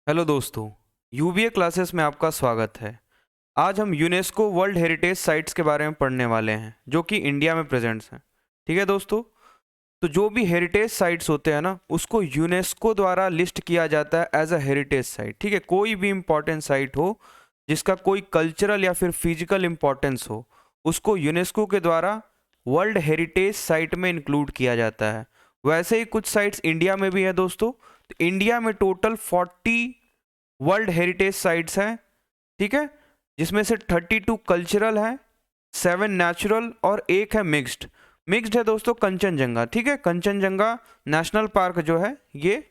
Hello दोस्तों, यूबीए classes में आपका स्वागत है। आज हम यूनेस्को वर्ल्ड हेरिटेज साइट्स के बारे में पढ़ने वाले हैं जो कि इंडिया में प्रेजेंट्स हैं। ठीक है दोस्तों, तो जो भी हेरिटेज साइट्स होते हैं ना, उसको यूनेस्को द्वारा लिस्ट किया जाता है एज अ हेरिटेज साइट। ठीक है, कोई भी इम्पोर्टेंट साइट हो जिसका कोई कल्चरल या फिर फिजिकल इम्पोर्टेंस हो, उसको यूनेस्को के द्वारा वर्ल्ड हेरिटेज साइट में इंक्लूड किया जाता है। वैसे ही कुछ साइट्स इंडिया में भी है दोस्तों। तो इंडिया में टोटल 40 वर्ल्ड हेरिटेज साइट्स हैं। ठीक है, जिसमें से 32 कल्चरल है, 7 नेचुरल और एक है मिक्स्ड। मिक्स्ड है दोस्तों कंचनजंगा। ठीक है, कंचनजंगा नेशनल पार्क जो है ये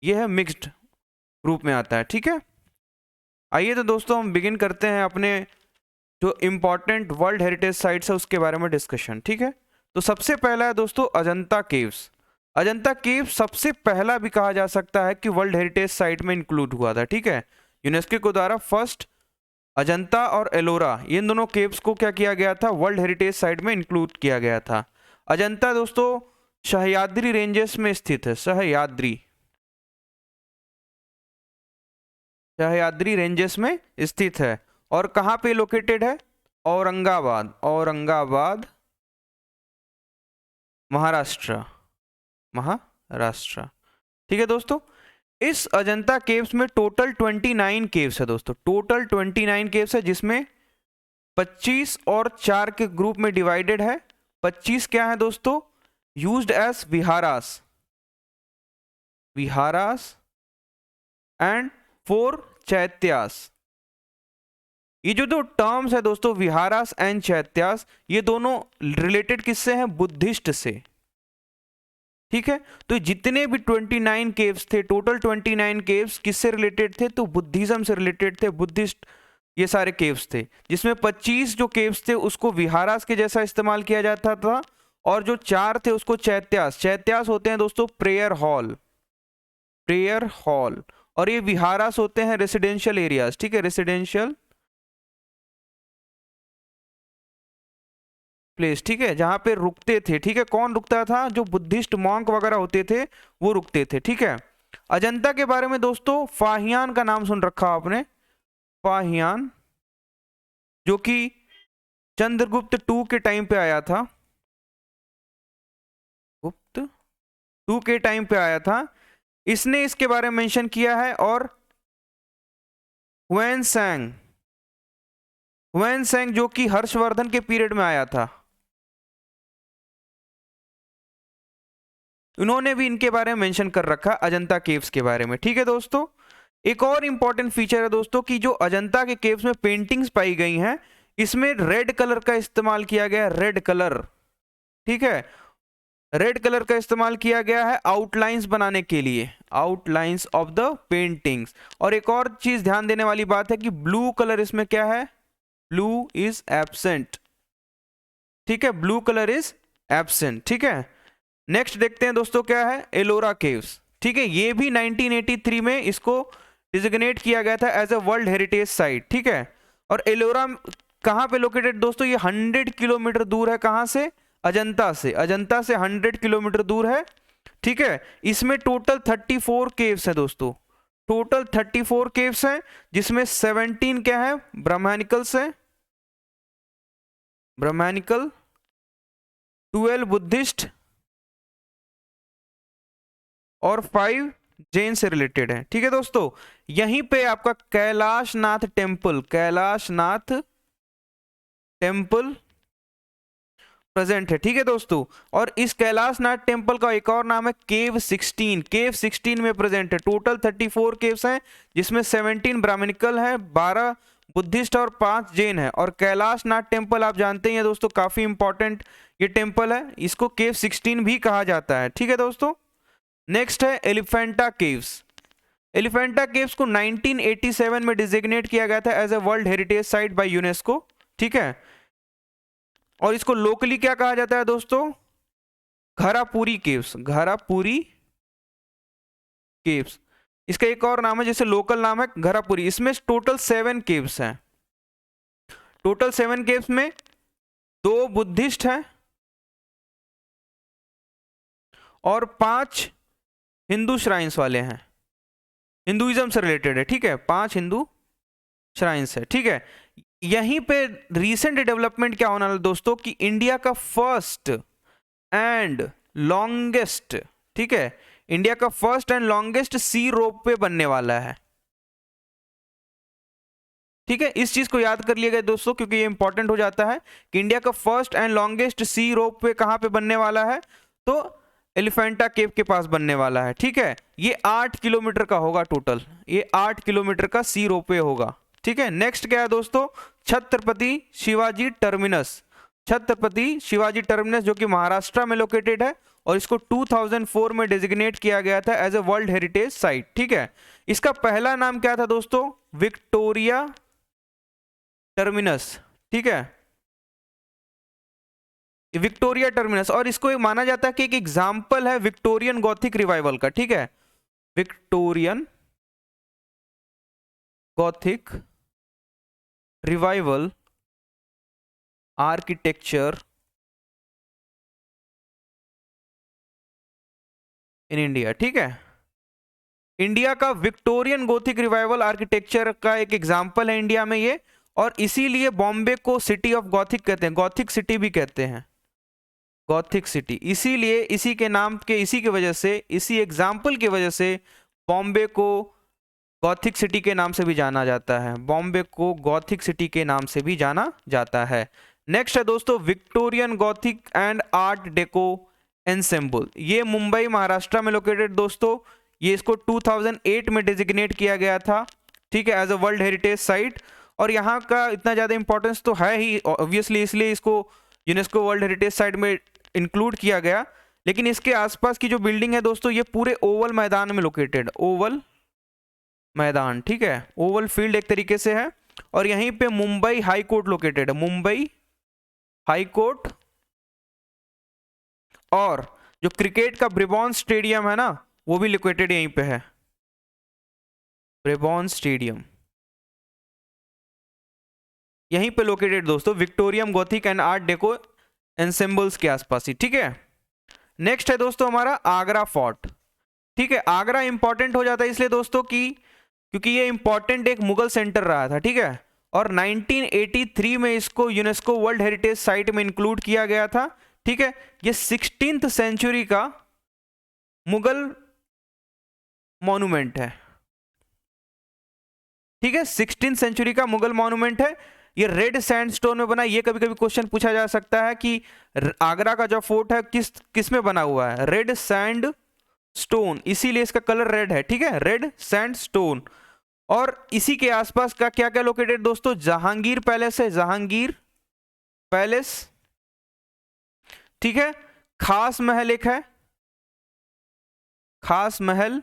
है मिक्स्ड ग्रुप में आता है। ठीक है, आइए तो दोस्तों हम बिगिन करते हैं अपने जो इम्पोर्टेंट वर्ल्ड हेरिटेज साइट्स है उसके बारे में डिस्कशन। ठीक है, तो सबसे पहला है दोस्तों अजंता केव्स। अजंता केव्स सबसे पहला भी कहा जा सकता है कि वर्ल्ड हेरिटेज साइट में इंक्लूड हुआ था। ठीक है, यूनेस्को के द्वारा फर्स्ट अजंता और एलोरा, इन दोनों केव्स को क्या किया गया था, वर्ल्ड हेरिटेज साइट में इंक्लूड किया गया था। अजंता दोस्तों सह्याद्री रेंजेस में स्थित है। सह्याद्री रेंजेस में स्थित है। और कहाँ पे लोकेटेड है? औरंगाबाद महाराष्ट्र। ठीक है दोस्तों, इस अजंता केव्स में टोटल 29 केव्स है दोस्तों। टोटल 29 केव्स है, जिसमें 25 और 4 के ग्रुप में डिवाइडेड है। 25 क्या है दोस्तों? Used as विहारास and 4 चैत्यास। ये जो दो टर्म्स है दोस्तों, विहारास एंड चैत्यास, ये दोनों रिलेटेड किससे हैं? बुद्धिस्ट से। ठीक है, तो जितने भी 29 केव्स थे, टोटल 29 केव्स किससे रिलेटेड थे? तो बुद्धिज्म से रिलेटेड थे, बुद्धिस्ट ये सारे केव्स थे। जिसमें 25 जो केव्स थे उसको विहारास के जैसा इस्तेमाल किया जाता था, और जो 4 थे उसको चैत्यास होते हैं दोस्तों प्रेयर हॉल। और ये विहारास होते हैं रेसिडेंशियल एरियाज। ठीक है, रेसिडेंशियल प्लेस। ठीक है, जहां पे रुकते थे। ठीक है, कौन रुकता था? जो बुद्धिस्ट मॉन्क वगैरह होते थे वो रुकते थे। ठीक है, अजंता के बारे में दोस्तों फाहियान का नाम सुन रखा आपने। फाहियान जो कि चंद्रगुप्त टू के टाइम पे आया था। गुप्त टू के टाइम पे आया था, इसने इसके बारे में मेंशन किया है। और हुएन सैंग जो कि हर्षवर्धन के पीरियड में आया था, उन्होंने भी इनके बारे में मेंशन कर रखा अजंता केव्स के बारे में। ठीक है दोस्तों, एक और इंपॉर्टेंट फीचर है दोस्तों कि जो अजंता के केव्स में पेंटिंग्स पाई गई हैं, इसमें रेड कलर का इस्तेमाल किया गया है। रेड कलर, ठीक है, रेड कलर का इस्तेमाल किया गया है आउटलाइंस बनाने के लिए, आउटलाइंस ऑफ द पेंटिंग्स। और एक और चीज ध्यान देने वाली बात है कि ब्लू कलर इसमें क्या है? Blue is absent. ठीक है, ब्लू कलर इज एब्सेंट। ठीक है, नेक्स्ट देखते हैं दोस्तों क्या है, एलोरा केव्स। ठीक है, ये भी 1983 में इसको डिजिग्नेट किया गया था as a world heritage site. ठीक है, और एलोरा कहाँ पे लोकेटेड दोस्तों? ये 100 किलोमीटर दूर है। कहाँ से? अजंता से। अजंता से 100 किलोमीटर दूर है। ठीक है, इसमें टोटल 34 केव्स है दोस्तों। टोटल 34 केव्स हैं, जिसमें 17 क्या है? ब्रह्मानिकल्स है, ब्रह्मानिकल, 12 बुद्धिस्ट और 5 जैन से रिलेटेड है। ठीक है दोस्तों, यहीं पे आपका कैलाशनाथ टेम्पल प्रेजेंट है। ठीक है दोस्तों, और इस कैलाशनाथ टेम्पल का एक और नाम है केव 16। केव 16 में प्रेजेंट है। टोटल 34 केव्स हैं, जिसमें 17 ब्राह्मणिकल है, 12 बुद्धिस्ट और 5 जैन है। और कैलाशनाथ टेम्पल आप जानते हैं दोस्तों, काफी इंपॉर्टेंट ये टेम्पल है, इसको केव 16 भी कहा जाता है। ठीक है दोस्तों, नेक्स्ट है एलिफेंटा केव्स। एलिफेंटा केव्स को 1987 में डिजिग्नेट किया गया था as a world heritage site by UNESCO. ठीक है, और इसको लोकली क्या कहा जाता है दोस्तों? घरापुरी केव्स। इसका एक और नाम है, जैसे लोकल नाम है घरापुरी। इसमें टोटल 7 केव्स हैं। टोटल 7 केव्स में 2 बुद्धिस्ट हैं और 5 हिंदू श्राइन्स वाले हैं। हिंदुइज्म से रिलेटेड है, ठीक है, 5 हिंदू श्राइन्स है, ठीक है। यहीं पे रिसेंट डेवलपमेंट क्या होना है दोस्तों कि इंडिया का फर्स्ट एंड लॉन्गेस्ट, ठीक है, इंडिया का first and longest sea ropeway बनने वाला है, ठीक है। इस चीज को याद कर लिएगा दोस्तों, क्योंकि ये इंपॉर्टेंट हो जाता है कि इंडिया का first and longest sea ropeway कहां पे बनने वाला है, तो एलिफेंटा केव के पास बनने वाला है, ठीक है। ये 8 किलोमीटर का होगा टोटल, ये 8 किलोमीटर का सी रोपवे होगा, ठीक है। नेक्स्ट क्या है दोस्तों, छत्रपति शिवाजी टर्मिनस। छत्रपति शिवाजी टर्मिनस जो कि महाराष्ट्र में लोकेटेड है और इसको 2004 में डेजिग्नेट किया गया था as a world heritage site, ठीक है। इसका पहला नाम क्या था दोस्तों, विक्टोरिया टर्मिनस, ठीक है, विक्टोरिया टर्मिनस। और इसको एक माना जाता है कि एक एग्जाम्पल है विक्टोरियन गॉथिक रिवाइवल का, ठीक है, Victorian Gothic revival architecture in India, ठीक है। इंडिया का विक्टोरियन गोथिक रिवाइवल आर्किटेक्चर का एक एग्जाम्पल है इंडिया में ये, और इसीलिए बॉम्बे को सिटी ऑफ गॉथिक कहते हैं, गॉथिक सिटी भी कहते हैं, गॉथिक सिटी। इसीलिए इसी के नाम के, इसी की वजह से, इसी एग्जाम्पल की वजह से बॉम्बे को गॉथिक सिटी के नाम से भी जाना जाता है, बॉम्बे को गॉथिक सिटी के नाम से भी जाना जाता है। नेक्स्ट है दोस्तों Victorian Gothic and art deco ensemble. ये मुंबई महाराष्ट्र में लोकेटेड दोस्तों, ये इसको 2008 में डेजिग्नेट किया गया था, ठीक है, as a world heritage site. और यहाँ का इतना ज़्यादा इंपॉर्टेंस तो है ही ऑब्वियसली, इसलिए इसको यूनेस्को वर्ल्ड हेरिटेज साइट में इंक्लूड किया गया। लेकिन इसके आसपास की जो बिल्डिंग है दोस्तों, ये पूरे ओवल मैदान में लोकेटेड, ओवल मैदान, ठीक है, ओवल फील्ड एक तरीके से है। और यहीं पे मुंबई हाई कोर्ट लोकेटेड है, मुंबई हाई कोर्ट। और जो क्रिकेट का ब्रिबॉन स्टेडियम है ना, वो भी लोकेटेड यहीं पे है, ब्रिबॉन स्टेडियम यहीं पे लोकेटेड दोस्तों, विक्टोरियम गॉथिक एंड आर्ट डेको एनसेम्बल्स के आसपास ही, ठीक है। नेक्स्ट है दोस्तों हमारा आगरा फोर्ट, ठीक है। आगरा इंपॉर्टेंट हो जाता है इसलिए दोस्तों कि क्योंकि ये इंपॉर्टेंट एक मुगल सेंटर रहा था, ठीक है, और 1983 में इसको यूनेस्को वर्ल्ड हेरिटेज साइट में इंक्लूड किया गया था, ठीक है। ये 16th सेंचुरी का मुगल मॉन्यूमेंट है, ठीक है, 16th सेंचुरी का मुगल मॉन्यूमेंट है। ये रेड सैंडस्टोन में बना, ये कभी कभी क्वेश्चन पूछा जा सकता है कि आगरा का जो फोर्ट है किस में बना हुआ है, रेड सैंड स्टोन, इसीलिए इसका कलर रेड है, ठीक है, रेड सैंड स्टोन। और इसी के आसपास का क्या क्या लोकेटेड दोस्तों, जहांगीर पैलेस है, जहांगीर पैलेस, ठीक है। खास महल एक है, खास महल,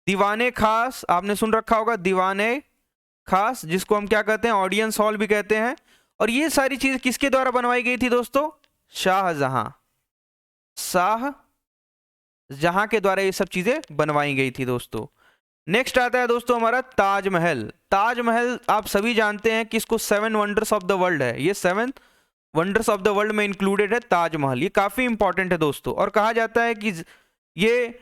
दीवाने खास आपने सुन रखा होगा, दीवाने खास, जिसको हम क्या कहते हैं, ऑडियंस हॉल भी कहते हैं। और ये सारी चीज किसके द्वारा बनवाई गई थी दोस्तों, शाहजहां, शाहजहां के द्वारा ये सब चीजें बनवाई गई थी दोस्तों। नेक्स्ट आता है दोस्तों हमारा ताजमहल। ताजमहल आप सभी जानते हैं कि इसको 7 वंडर्स ऑफ द वर्ल्ड है, ये 7 वंडर्स ऑफ द वर्ल्ड में इंक्लूडेड है ताजमहल। ये काफी इंपॉर्टेंट है दोस्तों, और कहा जाता है कि ये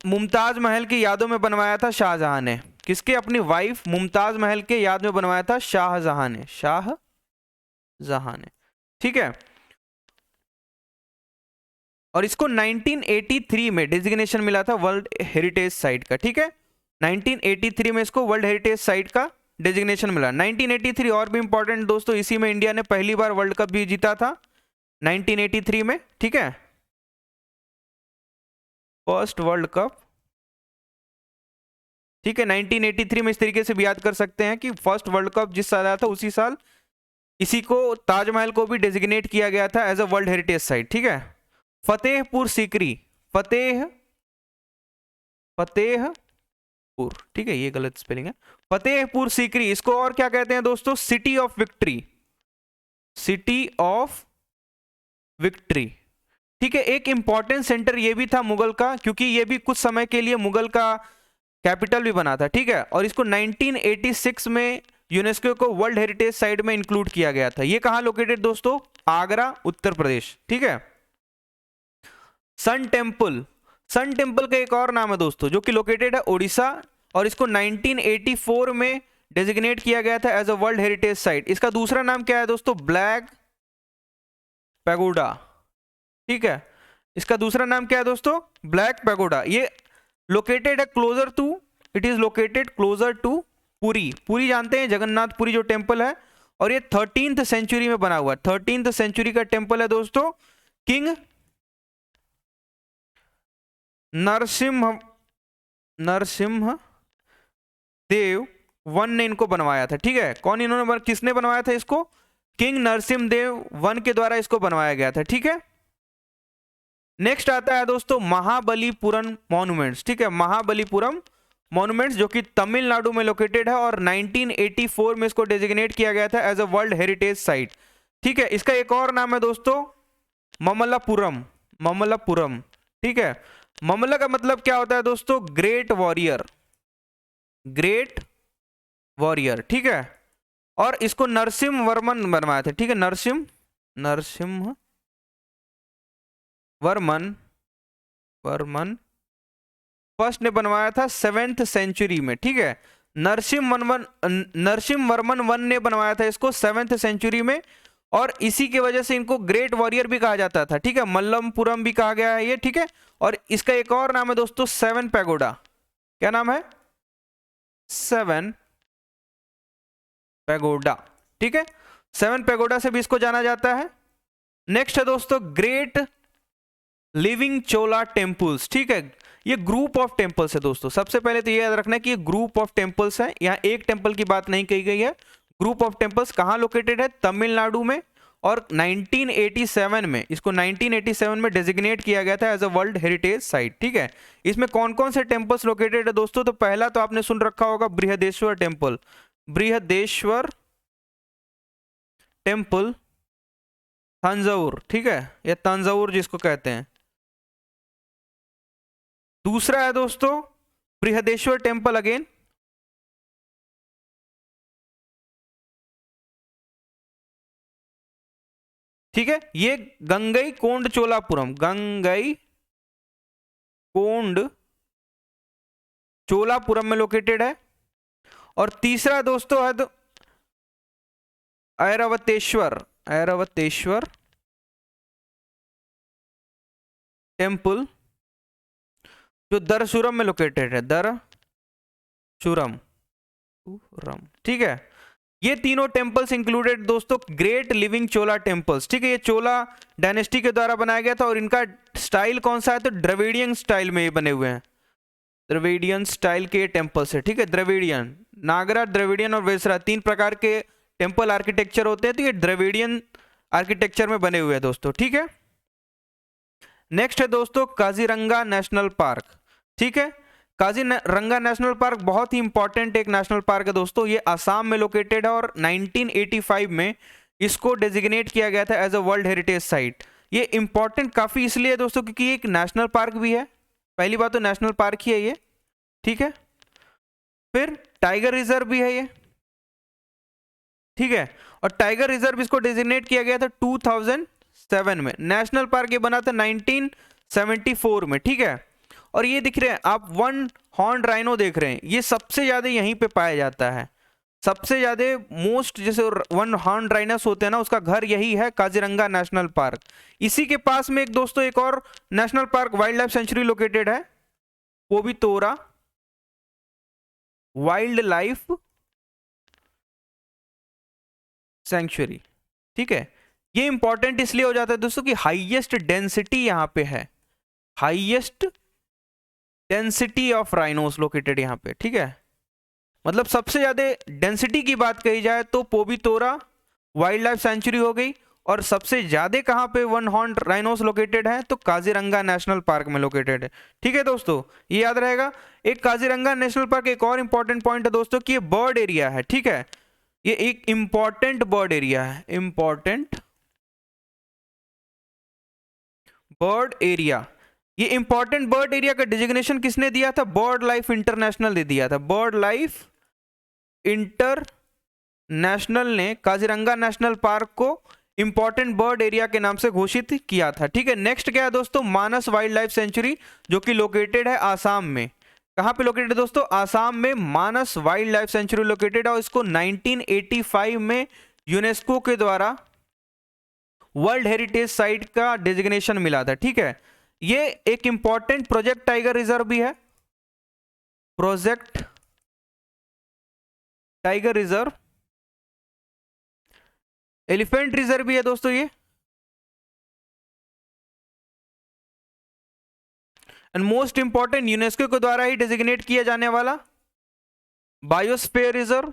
मुमताज महल की यादों में बनवाया था शाहजहां ने, किसके, अपनी वाइफ मुमताज महल के याद में बनवाया था शाहजहां ने, शाहजहां ने, ठीक है। और इसको 1983 में डेजिग्नेशन मिला था वर्ल्ड हेरिटेज साइट का, ठीक है, 1983 में इसको वर्ल्ड हेरिटेज साइट का डेजिग्नेशन मिला। 1983 और भी इंपॉर्टेंट दोस्तों, इसी में इंडिया ने पहली बार वर्ल्ड कप भी जीता था 1983 में, ठीक है, फर्स्ट वर्ल्ड कप, ठीक है, 1983 में। इस तरीके से भी याद कर सकते हैं कि फर्स्ट वर्ल्ड कप जिस साल आया था उसी साल इसी को, ताजमहल को भी डेजिग्नेट किया गया था as a world heritage site, ठीक है। फतेहपुर सीकरी, फतेहपुर, ठीक है, ये गलत स्पेलिंग है, फतेहपुर सीकरी, इसको और क्या कहते हैं दोस्तों, city of victory, city of victory, ठीक है। एक इंपॉर्टेंट सेंटर ये भी था मुगल का, क्योंकि ये भी कुछ समय के लिए मुगल का कैपिटल भी बना था, ठीक है। और इसको 1986 में यूनेस्को को वर्ल्ड हेरिटेज साइट में इंक्लूड किया गया था। ये कहां लोकेटेड दोस्तों, आगरा उत्तर प्रदेश, ठीक है। सन टेम्पल, सन टेम्पल का एक और नाम है दोस्तों जो कि लोकेटेड है उड़ीसा, और इसको 1984 में डेजिग्नेट किया गया था as a world heritage site. इसका दूसरा नाम क्या है दोस्तों? Black pagoda. ठीक है, इसका दूसरा नाम क्या है दोस्तों? Black pagoda. ये लोकेटेड है closer to, it is located closer to Puri. Puri जानते हैं, जगन्नाथपुरी जो टेम्पल है, और ये 13th सेंचुरी में बना हुआ है। 13th सेंचुरी का टेम्पल है दोस्तों। किंग नरसिम्ह देव वन ने इनको बनवाया था। ठीक है, कौन इन्होंने किसने बनवाया था इसको? किंग नरसिम्ह देव वन के द्वारा इसको बनवाया गया था। ठीक है, नेक्स्ट आता है दोस्तों महाबलीपुरम मॉन्यूमेंट्स। ठीक है, महाबलीपुरम मॉन्यूमेंट्स जो कि तमिलनाडु में लोकेटेड है, और 1984 में इसको डेजिग्नेट किया गया था as a world heritage site. ठीक है, इसका एक और नाम है दोस्तों ममल्लापुरम। ममल्लापुरम। ठीक है, ममल्ला का मतलब क्या होता है दोस्तों? Great warrior. Great warrior. ठीक है, और इसको नरसिम्ह वर्मन बनवाया था। ठीक है, नरसिम्ह वर्मन फर्स्ट ने बनवाया था 7th सेंचुरी में। ठीक है, नरसिम्ह वर्मन वन ने बनवाया था इसको 7th सेंचुरी में, और इसी की वजह से इनको ग्रेट वॉरियर भी कहा जाता था। ठीक है, मल्लमपुरम भी कहा गया है ये। ठीक है, और इसका एक और नाम है दोस्तों 7 पैगोडा। क्या नाम है? 7 पैगोडा। ठीक है, 7 पैगोडा से भी इसको जाना जाता है। नेक्स्ट है दोस्तों ग्रेट लिविंग चोला टेम्पल्स। ठीक है, ये ग्रुप ऑफ टेम्पल्स है दोस्तों। सबसे पहले तो ये याद रखना है कि ये ग्रुप ऑफ टेम्पल्स है, यहाँ एक टेम्पल की बात नहीं कही गई है। ग्रुप ऑफ टेम्पल्स कहाँ लोकेटेड है? तमिलनाडु में, और 1987 में इसको 1987 में डेजिग्नेट किया गया था as a world heritage site. ठीक है, इसमें कौन कौन से टेम्पल्स लोकेटेड है दोस्तों? तो पहला तो आपने सुन रखा होगा बृहदेश्वर टेम्पल। बृहदेश्वर टेम्पल तंजावुर। ठीक है, ये तंजावुर जिसको कहते हैं। दूसरा है दोस्तों बृहदेश्वर टेम्पल अगेन। ठीक है, ये गंगई कोंड चोलापुरम, गंगई कोंड चोलापुरम में लोकेटेड है। और तीसरा दोस्तों है ऐरावतेश्वर टेम्पल जो दरसुरम में लोकेटेड है। दरसुरम। ठीक है, ये तीनों टेम्पल्स इंक्लूडेड दोस्तों ग्रेट लिविंग चोला टेम्पल्स। ठीक है, ये चोला डायनेस्टी के द्वारा बनाया गया था, और इनका स्टाइल कौन सा है? तो द्रविडियन स्टाइल में ये बने हुए हैं। द्रविडियन स्टाइल के टेम्पल्स है। ठीक है, द्रविडियन, नागरा, द्रविडियन और वेसरा, 3 प्रकार के टेम्पल आर्किटेक्चर होते हैं। तो ये द्रविडियन आर्किटेक्चर में बने हुए हैं दोस्तों। ठीक है, नेक्स्ट है दोस्तों काजीरंगा नेशनल पार्क। ठीक है, काजीरंगा नेशनल पार्क बहुत ही इंपॉर्टेंट एक नेशनल पार्क है दोस्तों। ये असम में लोकेटेड है, और 1985 में इसको डेजिग्नेट किया गया था as a world heritage site. ये इंपॉर्टेंट काफी इसलिए है दोस्तों क्योंकि ये एक नेशनल पार्क भी है। पहली बात तो नेशनल पार्क ही है ये। ठीक है, फिर टाइगर रिजर्व भी है ये। ठीक है, और टाइगर रिजर्व इसको डेजिग्नेट किया गया था 2007 में। नेशनल पार्क ये बना था 1974 में। ठीक है, और ये दिख रहे हैं आप 1 हॉर्न राइनो देख रहे हैं, ये सबसे ज्यादा यहीं पे पाया जाता है। सबसे ज्यादा मोस्ट जैसे 1 हॉर्न राइनस होते हैं ना, उसका घर यही है काजीरंगा नेशनल पार्क। इसी के पास में एक दोस्तों एक और national park wild life sanctuary located है, पोबितोरा वाइल्ड लाइफ सेंचुरी। ठीक है, ये इंपॉर्टेंट इसलिए हो जाता है दोस्तों कि हाईएस्ट डेंसिटी यहां पे है, highest density of rhinos located यहां पे। ठीक है, मतलब सबसे ज्यादा डेंसिटी की बात कही जाए तो पोबितोरा वाइल्ड लाइफ सेंचुरी हो गई, और सबसे ज्यादा कहां पे 1 हॉर्न राइनोस लोकेटेड है? तो काजीरंगा नेशनल पार्क में लोकेटेड है। ठीक है दोस्तों, ये याद रहेगा। एक काजीरंगा नेशनल पार्क एक और इंपॉर्टेंट पॉइंट है दोस्तों कि ये बर्ड एरिया है। ठीक है, ये एक इंपॉर्टेंट बर्ड एरिया है, इंपॉर्टेंट बर्ड एरिया। ये इंपॉर्टेंट बर्ड एरिया का डिजिग्नेशन किसने दिया था? बर्ड लाइफ इंटरनेशनल ने दिया था। बर्ड लाइफ इंटरनेशनल ने काजीरंगा नेशनल पार्क को इंपॉर्टेंट बर्ड एरिया के नाम से घोषित किया था। ठीक है, नेक्स्ट क्या है दोस्तों, मानस वाइल्ड लाइफ सेंचुरी, जो कि लोकेटेड है आसाम में। कहाँ पे लोकेटेड है दोस्तों, आसाम में मानस वाइल्ड लाइफ सेंचुरी लोकेटेड है, और इसको 1985 में यूनेस्को के द्वारा वर्ल्ड हेरिटेज साइट का डेजिग्नेशन मिला था। ठीक है, ये एक इंपॉर्टेंट प्रोजेक्ट टाइगर रिजर्व भी है, project tiger reserve, elephant reserve भी है दोस्तों ये, एंड मोस्ट इंपॉर्टेंट यूनेस्को के द्वारा ही डेजिग्नेट किया जाने वाला बायोस्फीयर रिजर्व।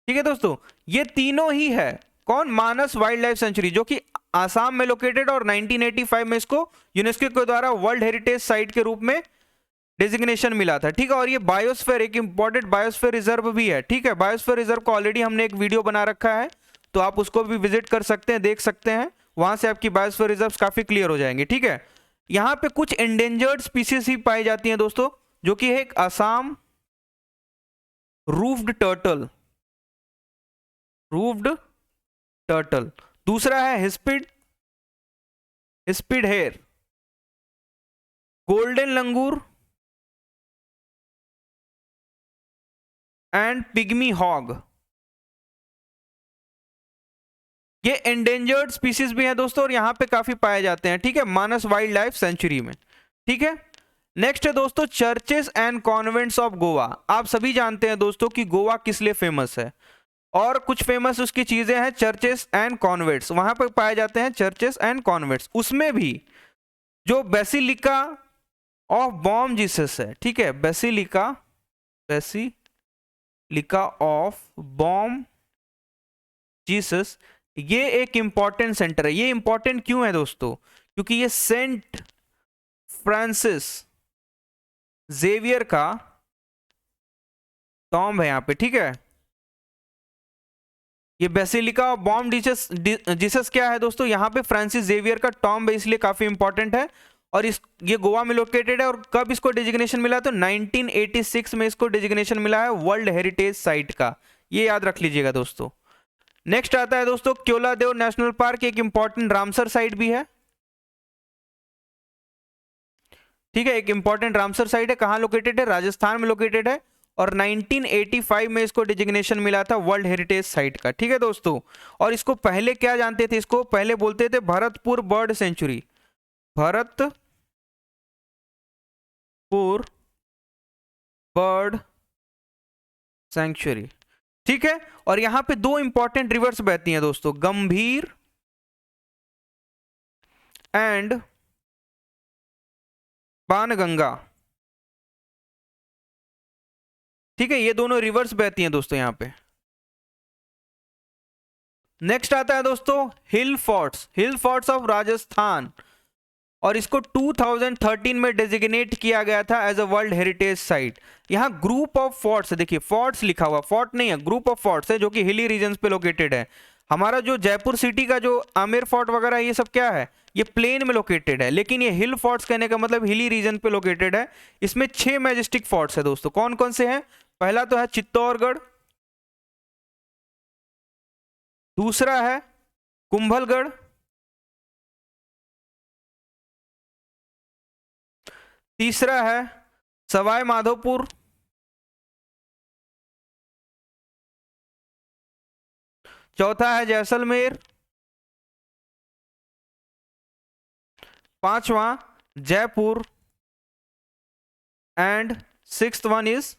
ठीक है दोस्तों, ये तीनों ही है कौन, मानस वाइल्ड लाइफ सेंचुरी, जो कि आसाम में लोकेटेड, और 1985 में इसको यूनेस्को के द्वारा वर्ल्ड हेरिटेज साइट के रूप में डेजिग्नेशन मिला था। ठीक है, और ये बायोस्फीयर एक इंपॉर्टेंट बायोस्फीयर रिजर्व भी है। ठीक है, बायोस्फीयर रिजर्व को ऑलरेडी हमने एक वीडियो बना रखा है, तो आप उसको भी विजिट कर सकते हैं, देख सकते हैं, वहां से आपकी बायोस्फीयर रिजर्व काफी क्लियर हो जाएंगे। ठीक है, यहाँ पे कुछ एंडेंजर्ड स्पीसीज ही पाई जाती हैं दोस्तों, जो कि है एक Assam roofed turtle, roofed turtle, दूसरा है hispid, hispid hare, golden langur and pygmy hog. ये एंडेंजर्ड स्पीसीज भी हैं दोस्तों, और यहां पे काफी पाए जाते हैं। ठीक है, मानस वाइल्ड लाइफ सेंचुरी में। ठीक है, नेक्स्ट है दोस्तों churches and convents of Goa. आप सभी जानते हैं दोस्तों कि गोवा किस लिए फेमस है, और कुछ फेमस उसकी चीजें हैं, चर्चेस एंड कॉन्वेंट्स, वहां पर पाए जाते हैं चर्चेस एंड कॉन्वेंट्स। उसमें भी जो बेसिलिका ऑफ बॉम जीसस है, ठीक है, बेसिलिका ऑफ बॉम जीसस, ये एक इंपॉर्टेंट सेंटर है। ये इंपॉर्टेंट क्यों है दोस्तों, क्योंकि ये सेंट फ्रांसिस जेवियर का टॉम्ब है यहाँ पे। ठीक है, ये बेसिलिका ऑफ बॉम जीसस क्या है दोस्तों, यहाँ पे फ्रांसिस जेवियर का टॉम्ब है, इसलिए काफी इंपॉर्टेंट है, और ये गोवा में लोकेटेड है। और कब इसको डेजिग्नेशन मिला, तो 1986 में इसको डेजिग्नेशन मिला है वर्ल्ड हेरिटेज साइट का, ये याद रख लीजिएगा दोस्तों। नेक्स्ट आता है दोस्तों क्योलादेव नेशनल पार्क, एक इंपॉर्टेंट रामसर साइट भी है। ठीक है, एक इंपॉर्टेंट रामसर साइट है, कहां लोकेटेड है, राजस्थान में लोकेटेड है, और 1985 में इसको डिजिग्नेशन मिला था वर्ल्ड हेरिटेज साइट का। ठीक है दोस्तों, और इसको पहले क्या जानते थे, इसको पहले बोलते थे Bharatpur bird sanctuary, Bharatpur bird sanctuary. ठीक है, और यहां पे दो इंपॉर्टेंट रिवर्स बहती हैं दोस्तों, गंभीर एंड बाणगंगा। ठीक है, ये दोनों रिवर्स बहती हैं दोस्तों यहां पे। नेक्स्ट आता है दोस्तों हिल फोर्ट्स ऑफ राजस्थान, और इसको 2013 में डेजिग्नेट किया गया था as a world heritage site. यहां ग्रुप ऑफ फोर्ट्स, देखिए फोर्ट्स लिखा हुआ, फोर्ट नहीं है, ग्रुप ऑफ फोर्ट्स है, जो कि हिली रीजन्स पे लोकेटेड है। हमारा जो जयपुर सिटी का जो आमेर फोर्ट वगैरह ये सब क्या है, ये प्लेन में लोकेटेड है, लेकिन ये हिल फोर्ट्स कहने का मतलब हिली रीजन पे लोकेटेड है। इसमें 6 मैजेस्टिक फोर्ट्स है दोस्तों, कौन कौन से हैं, पहला तो है चित्तौड़गढ़, दूसरा है कुंभलगढ़, तीसरा है सवाई माधोपुर, चौथा है जैसलमेर, पांचवा Jaipur, and sixth one is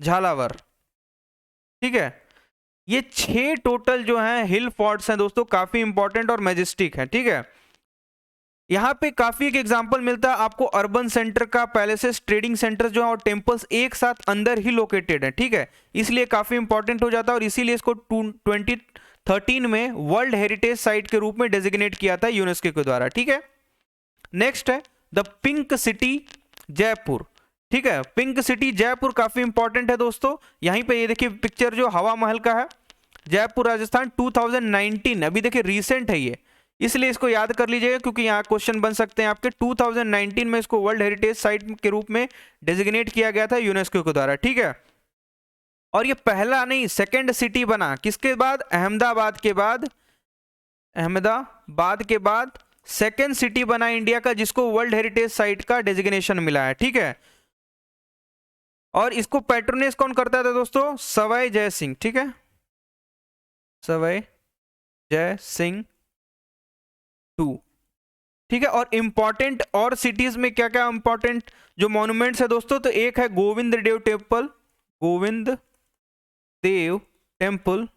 Jhalawar. ठीक है, ये 6 टोटल जो हैं हिल फोर्ट्स हैं दोस्तों, काफी इंपॉर्टेंट और मैजेस्टिक हैं। ठीक है, यहाँ पे काफी एक एग्जांपल मिलता है आपको अर्बन सेंटर का, पैलेसेस, ट्रेडिंग सेंटर जो है और टेम्पल्स एक साथ अंदर ही लोकेटेड है। ठीक है, इसलिए काफी इंपॉर्टेंट हो जाता है, और इसीलिए इसको 2013 में वर्ल्ड हेरिटेज साइट के रूप में डेजिग्नेट किया था यूनेस्को के द्वारा। ठीक है, नेक्स्ट है द पिंक सिटी जयपुर। ठीक है, पिंक सिटी जयपुर काफी इंपॉर्टेंट है दोस्तों। यहीं पे ये देखिए पिक्चर जो हवा महल का है, जयपुर राजस्थान 2019, अभी देखिए रिसेंट है ये, इसलिए इसको याद कर लीजिएगा, क्योंकि यहाँ क्वेश्चन बन सकते हैं आपके। 2019 में इसको वर्ल्ड हेरिटेज साइट के रूप में डेजिग्नेट किया गया था यूनेस्को के द्वारा। ठीक है, और ये पहला नहीं, सेकंड सिटी बना किसके बाद? अहमदाबाद के बाद। अहमदाबाद के बाद सेकंड सिटी बना इंडिया का जिसको वर्ल्ड हेरिटेज साइट का डेजिग्नेशन मिला है, ठीक है। और इसको पैट्रोनेज कौन करता था दोस्तों? सवाई जय सिंह, ठीक है, सवाई जय सिंह टू, ठीक है। और इंपॉर्टेंट और सिटीज में क्या क्या इंपॉर्टेंट जो मॉन्यूमेंट्स है दोस्तों, तो एक है गोविंद देव टेम्पल, गोविंद देव टेम्पल।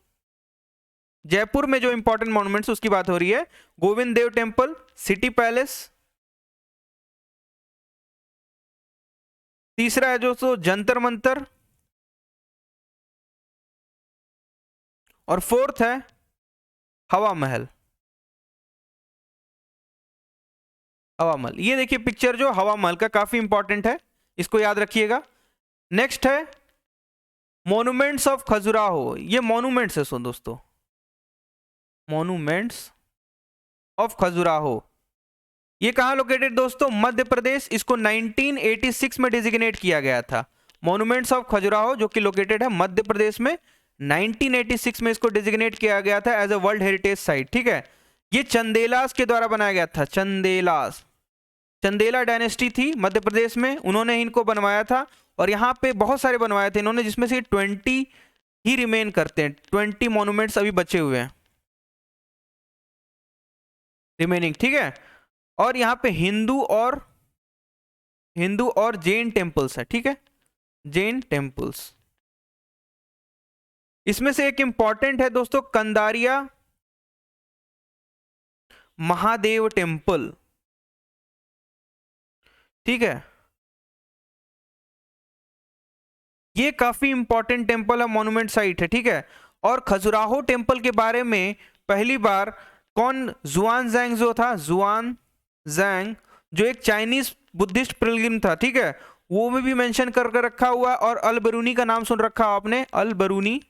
जयपुर में जो इंपॉर्टेंट मॉन्यूमेंट्स उसकी बात हो रही है, Govind Dev temple, city palace. तीसरा है दोस्तों जंतर मंतर, और फोर्थ है हवा महल। हवा महल, ये देखिए पिक्चर जो हवा महल का, काफी इंपॉर्टेंट है, इसको याद रखिएगा। नेक्स्ट है मॉन्यूमेंट्स ऑफ खजुराहो। ये मॉन्यूमेंट्स है सो दोस्तों, मॉन्यूमेंट्स ऑफ खजुराहो। ये कहां लोकेटेड दोस्तों? मध्य प्रदेश। इसको 1986 में डिजिग्नेट किया गया था, मॉन्यूमेंट्स ऑफ खजुराहो, जो कि लोकेटेड है मध्य प्रदेश में। 1986 में इसको डिजिग्नेट किया गया था as a world heritage site, ठीक है। ये चंदेलास के द्वारा बनाया गया था, चंदेलास, चंदेला डायनेस्टी थी मध्य प्रदेश में, उन्होंने इनको बनवाया था। और यहाँ पे बहुत सारे बनवाए थे इन्होंने, जिसमें से 20 ही रिमेन करते हैं, 20 मॉन्यूमेंट्स अभी बचे हुए हैं रिमेनिंग, ठीक है। और यहाँ पे हिंदू और जैन टेम्पल्स है, ठीक है, जैन टेम्पल्स। इसमें से एक इंपॉर्टेंट है दोस्तों कंदारिया महादेव टेम्पल, ठीक है। ये काफी इंपॉर्टेंट टेम्पल है, मॉन्यूमेंट साइट है, ठीक है। और खजुराहो टेम्पल के बारे में पहली बार कौन, जुआन जैंग जो था, जुआन जैंग, जो एक चाइनीज बुद्धिस्ट पिलग्रिम था, ठीक है, वो में भी मेंशन करके रखा हुआ। और अल बरूनी का नाम सुन रखा आपने, अल बरूनी,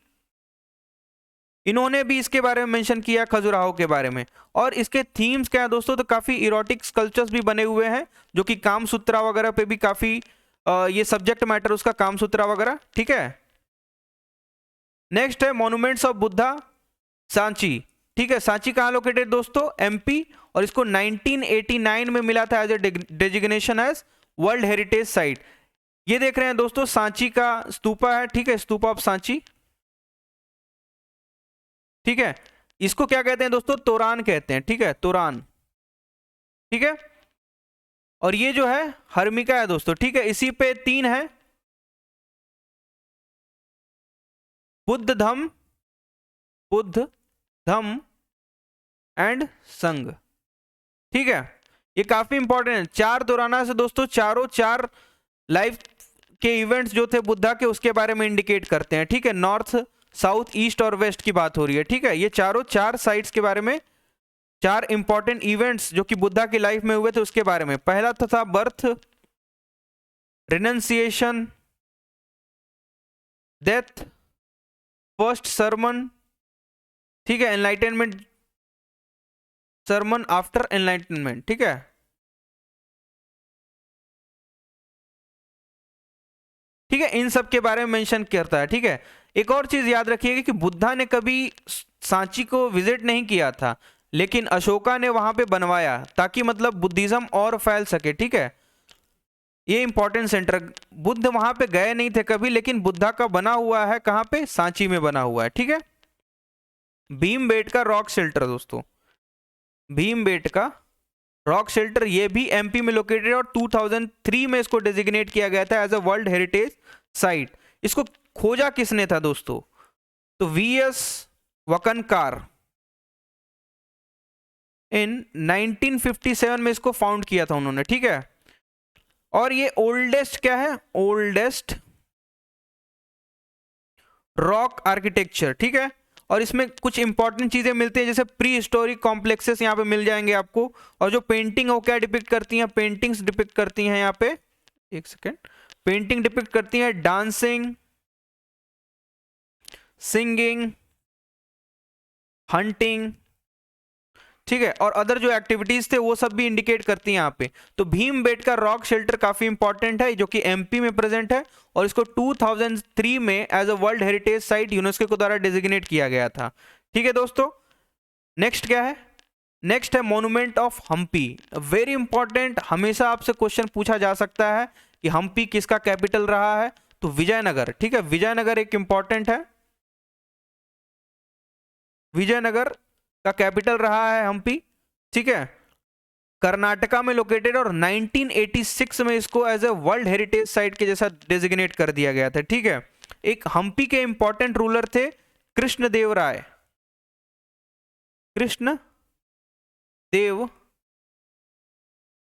इन्होंने भी इसके बारे में मेंशन किया खजुराहो के बारे में। और इसके थीम्स क्या है दोस्तों, तो काफी इरोटिक स्कल्पचर्स भी बने हुए हैं, जो कि कामसूत्रा वगैरह पे भी काफी ये सब्जेक्ट मैटर उसका, कामसूत्रा वगैरह, ठीक है। नेक्स्ट है मॉन्यूमेंट्स ऑफ बुद्धा, सांची, ठीक है। सांची कहाँ लोकेटेड दोस्तों? एमपी। और इसको 1989 में मिला था as a designation as world heritage site. ये देख रहे हैं दोस्तों सांची का स्तूपा है, ठीक है, स्तूपा ऑफ सांची, ठीक है। इसको क्या कहते हैं दोस्तों? तोरान कहते हैं, ठीक है, तोरान, ठीक है। और ये जो है हर्मिका है दोस्तों, ठीक है। इसी पे 3 है, बुद्ध धम एंड संघ, ठीक है। ये काफी इंपॉर्टेंट है। 4 दोराना से दोस्तों, चारों 4 लाइफ के इवेंट्स जो थे बुद्धा के, उसके बारे में इंडिकेट करते हैं, ठीक है। नॉर्थ, साउथ, ईस्ट और वेस्ट की बात हो रही है, ठीक है। ये चारों 4 साइट्स के बारे में, 4 इंपॉर्टेंट इवेंट्स जो कि बुद्धा की लाइफ में हुए थे उसके बारे में। पहला था birth, renunciation, death, first sermon, ठीक है, एनलाइटनमेंट, सरमन आफ्टर एनलाइटनमेंट, ठीक है। ठीक है, इन सब के बारे में मेंशन करता है, ठीक है। एक और चीज याद रखिएगा कि बुद्धा ने कभी सांची को विजिट नहीं किया था, लेकिन अशोका ने वहां पे बनवाया, ताकि मतलब बुद्धिज्म और फैल सके, ठीक है। ये इंपॉर्टेंट सेंटर, बुद्ध वहां पे गए नहीं थे कभी, लेकिन बुद्धा का बना हुआ है कहां पे? सांची में बना हुआ है, ठीक है। भीमबेटका रॉक शेल्टर दोस्तों, भीमबेटका रॉक शेल्टर, ये भी एमपी में लोकेटेड है, और 2003 में इसको डेजिग्नेट किया गया था as a world heritage site. इसको खोजा किसने था दोस्तों? तो वीएस वकनकार इन 1957 में इसको फाउंड किया था उन्होंने, ठीक है। और ये ओल्डेस्ट क्या है? ओल्डेस्ट रॉक आर्किटेक्चर, ठीक है। और इसमें कुछ इंपॉर्टेंट चीजें मिलती हैं, जैसे प्री हिस्टोरिक कॉम्प्लेक्सेस यहाँ पे मिल जाएंगे आपको। और जो पेंटिंग है वो क्या डिपिक्ट करती हैं? पेंटिंग्स डिपिक्ट करती हैं यहाँ पे, एक सेकेंड, पेंटिंग डिपिक्ट करती हैं डांसिंग, सिंगिंग, हंटिंग, ठीक है, और अदर जो एक्टिविटीज थे वो सब भी इंडिकेट करती हैं यहाँ पे। तो भीमबेटका रॉक शेल्टर काफी इंपॉर्टेंट है, जो कि एमपी में प्रेजेंट है, और इसको 2003 में as a world heritage site UNESCO के द्वारा डेजिग्नेट किया गया था। ठीक है दोस्तों, नेक्स्ट क्या है? नेक्स्ट है monument of Hampi. Very important, हमेशा आपसे क्वेश्चन पूछा जा सकता है कि हम्पी किसका कैपिटल रहा है, तो विजयनगर। ठीक है, विजयनगर एक इंपॉर्टेंट है, विजयनगर का कैपिटल रहा है हम्पी। ठीक है, कर्नाटका में लोकेटेड, और 1986 में इसको as a world heritage site के जैसा डेजिग्नेट कर दिया गया था। ठीक है, एक हम्पी के इंपॉर्टेंट रूलर थे कृष्णदेव राय, कृष्ण देव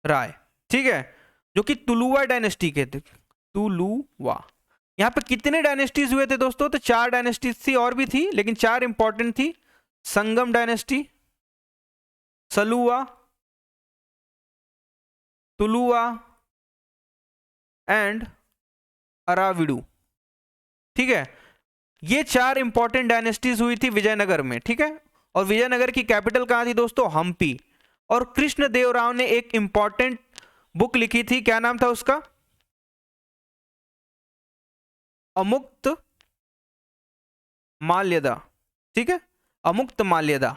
राय। ठीक है, जो कि तुलुवा डायनेस्टी के थे, तुलुवा। यहां पे कितने डायनेस्टीज हुए थे दोस्तों? तो 4 डायनेस्टीज थी, और भी थी लेकिन 4 इंपॉर्टेंट थी। संगम डायनेस्टी, सलुवा, तुलुवा एंड अराविडू। ठीक है, ये 4 इंपॉर्टेंट डायनेस्टीज हुई थी विजयनगर में। ठीक है, और विजयनगर की कैपिटल कहां थी दोस्तों? हम्पी। और कृष्णदेव राव ने एक इंपॉर्टेंट बुक लिखी थी, क्या नाम था उसका? अमुक्त माल्यदा। ठीक है, अमुक्त माल्यदा,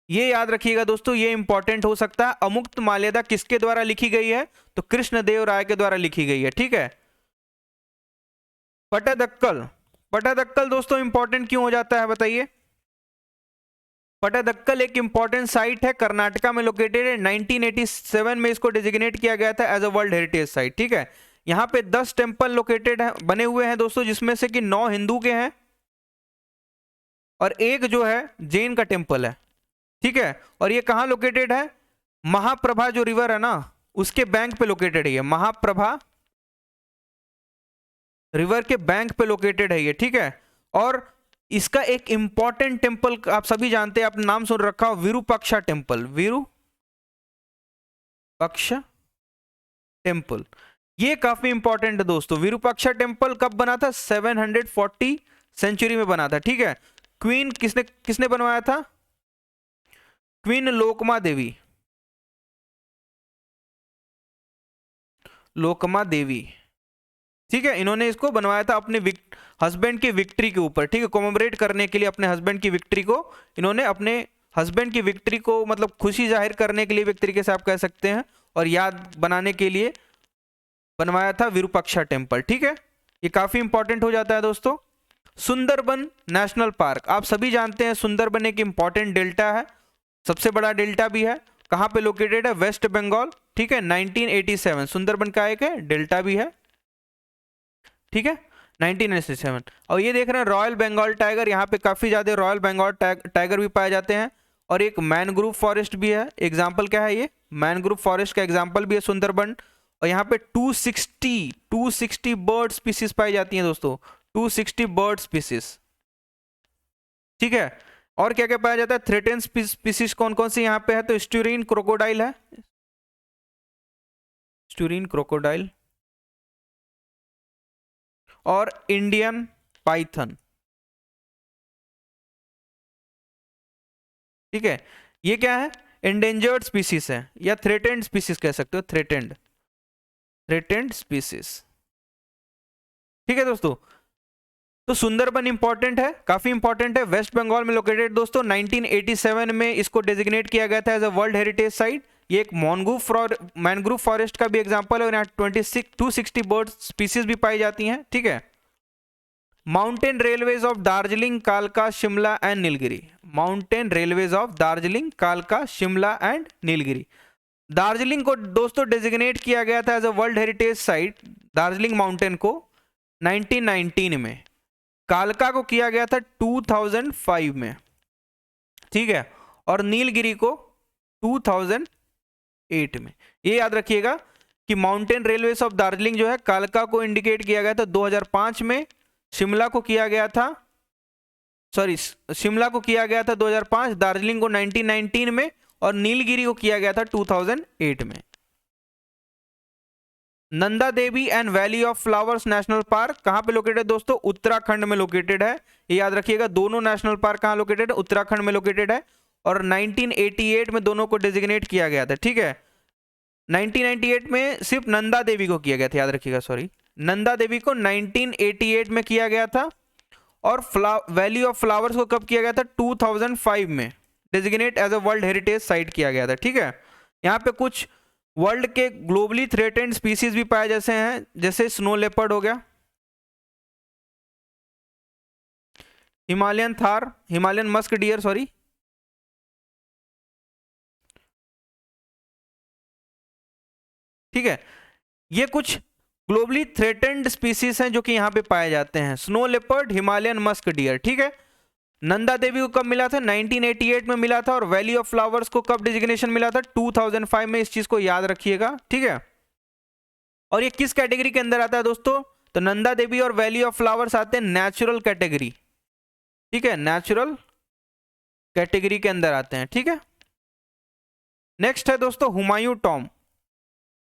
ये याद रखिएगा दोस्तों, ये इंपॉर्टेंट हो सकता है। अमुक्त माल्यदा किसके द्वारा लिखी गई है? तो कृष्णदेव राय के द्वारा लिखी गई है। ठीक है, पट्टादक्कल, पट्टादक्कल दोस्तों इंपॉर्टेंट क्यों हो जाता है बताइए? पट्टादक्कल एक इंपॉर्टेंट साइट है, कर्नाटका में लोकेटेड है। 1987 में इसको डेजिग्नेट किया गया था as a world heritage site. ठीक है, यहां पे 10 टेम्पल लोकेटेड है, बने हुए हैं दोस्तों, जिसमें से कि 9 हिंदू के हैं और एक जो है जैन का टेम्पल है। ठीक है, और ये कहां लोकेटेड है? महाप्रभा जो रिवर है ना, उसके बैंक पे लोकेटेड है ये, महाप्रभा रिवर के बैंक पे लोकेटेड है ये। ठीक है, और इसका एक इंपॉर्टेंट टेम्पल आप सभी जानते हैं, आपने नाम सुन रखा हो, विरूपाक्षा टेम्पल। विरूपाक्षा टेम्पल, ये काफी इंपॉर्टेंट है दोस्तों। विरूपाक्षा टेम्पल कब बना था? 740 सेंचुरी में बना था। ठीक है, क्वीन किसने किसने बनवाया था? क्वीन लोकमा देवी, लोकमा देवी। ठीक है, इन्होंने इसको बनवाया था अपने हस्बैंड की विक्ट्री के ऊपर। ठीक है, कोमेमोरेट करने के लिए अपने हस्बैंड की विक्ट्री को, इन्होंने अपने हस्बैंड की विक्ट्री को मतलब खुशी जाहिर करने के लिए एक तरीके से आप कह सकते हैं, और याद बनाने के लिए बनवाया था विरूपाक्षा टेम्पल। ठीक है, ये काफी इंपॉर्टेंट हो जाता है दोस्तों। सुंदरबन नेशनल पार्क, आप सभी जानते हैं सुंदरबन एक इंपॉर्टेंट डेल्टा है, सबसे बड़ा डेल्टा भी है। कहां पे लोकेटेड है? वेस्ट बंगाल। ठीक है, 1987 सुंदरबन का एक है, डेल्टा भी है। ठीक है, 1987। और ये देख रहे हैं रॉयल बंगाल टाइगर, यहाँ पे काफी ज्यादा रॉयल बंगाल टाइगर भी पाए जाते हैं। और एक मैनग्रोव फॉरेस्ट भी है, एग्जाम्पल क्या है? ये मैनग्रोव फॉरेस्ट का एग्जाम्पल भी है सुंदरबन। और यहाँ पे 260 बर्ड स्पीसीज पाई जाती हैं दोस्तों, 260 बर्ड स्पीसीज। ठीक है, और क्या क्या पाया जाता है? थ्रेटेन स्पीसीज कौन कौन सी यहाँ पे है? तो स्टूरीन क्रोकोडाइल है, स्टूरीन क्रोकोडाइल, और इंडियन पाइथन। ठीक है, ये क्या है? एंडेंजर्ड स्पीसीज है, या थ्रेटेंड स्पीसीज कह सकते हो, थ्रेटेंड स्पीसीज। ठीक है दोस्तों, तो सुंदरबन इंपॉर्टेंट है, काफी इंपॉर्टेंट है, वेस्ट बंगाल में लोकेटेड दोस्तों। 1987 में इसको डेजिग्नेट किया गया था as a world heritage site. ये एक मैनग्रोव फॉरेस्ट का भी एग्जांपल है, और यहाँ 260 बर्ड स्पीसीज भी पाई जाती हैं। ठीक है, माउंटेन रेलवेज ऑफ दार्जिलिंग, कालका, Shimla and Nilgiri. Mountain railways of Darjeeling, कालका, शिमला एंड नीलगिरी। दार्जिलिंग को दोस्तों डेजिग्नेट किया गया था as a world heritage site, Darjeeling mountain को 1919 में। कालका को किया गया था 2005 में। ठीक है, और नीलगिरी को 2008 में। ये याद रखिएगा कि माउंटेन रेलवेज ऑफ दार्जिलिंग जो है, कालका को इंडिकेट किया गया था 2005 में, शिमला को किया गया था, शिमला को किया गया था 2005, दार्जिलिंग को 1919 में, और नीलगिरी को किया गया था 2008 में। Nanda Devi and valley of flowers national park कहां पे लोकेटेड है दोस्तों? उत्तराखंड में लोकेटेड है। ये याद रखिएगा, दोनों नेशनल पार्क कहां लोकेटेड है? उत्तराखंड में लोकेटेड है। और 1988 में दोनों को डेजिग्नेट किया गया था, ठीक है। 1998 में सिर्फ नंदा देवी को किया गया था, याद रखिएगा, सॉरी, नंदा देवी को 1988 में किया गया था। और वैली ऑफ फ्लावर्स को कब किया गया था? 2005 में designate as a world heritage site किया गया था, ठीक है। यहाँ पे कुछ वर्ल्ड के ग्लोबली थ्रेटेंड स्पीसीज भी पाए जैसे हैं, जैसे स्नो लेपर्ड हो गया, Himalayan Thar, Himalayan musk deer, sorry, ठीक है। ये कुछ ग्लोबली थ्रेटेंड स्पीसीज हैं जो कि यहाँ पे पाए जाते हैं, snow leopard, Himalayan musk deer, ठीक है। नंदा देवी को कब मिला था? 1988 में मिला था। और वैली ऑफ फ्लावर्स को कब डिजिग्नेशन मिला था? 2005 में। इस चीज को याद रखिएगा, ठीक है। और ये किस कैटेगरी के अंदर आता है दोस्तों? तो नंदा देवी और वैली ऑफ फ्लावर्स आते हैं नेचुरल कैटेगरी, ठीक है, नेचुरल कैटेगरी के अंदर आते हैं, ठीक है। नेक्स्ट है दोस्तों हुमायूं टॉम,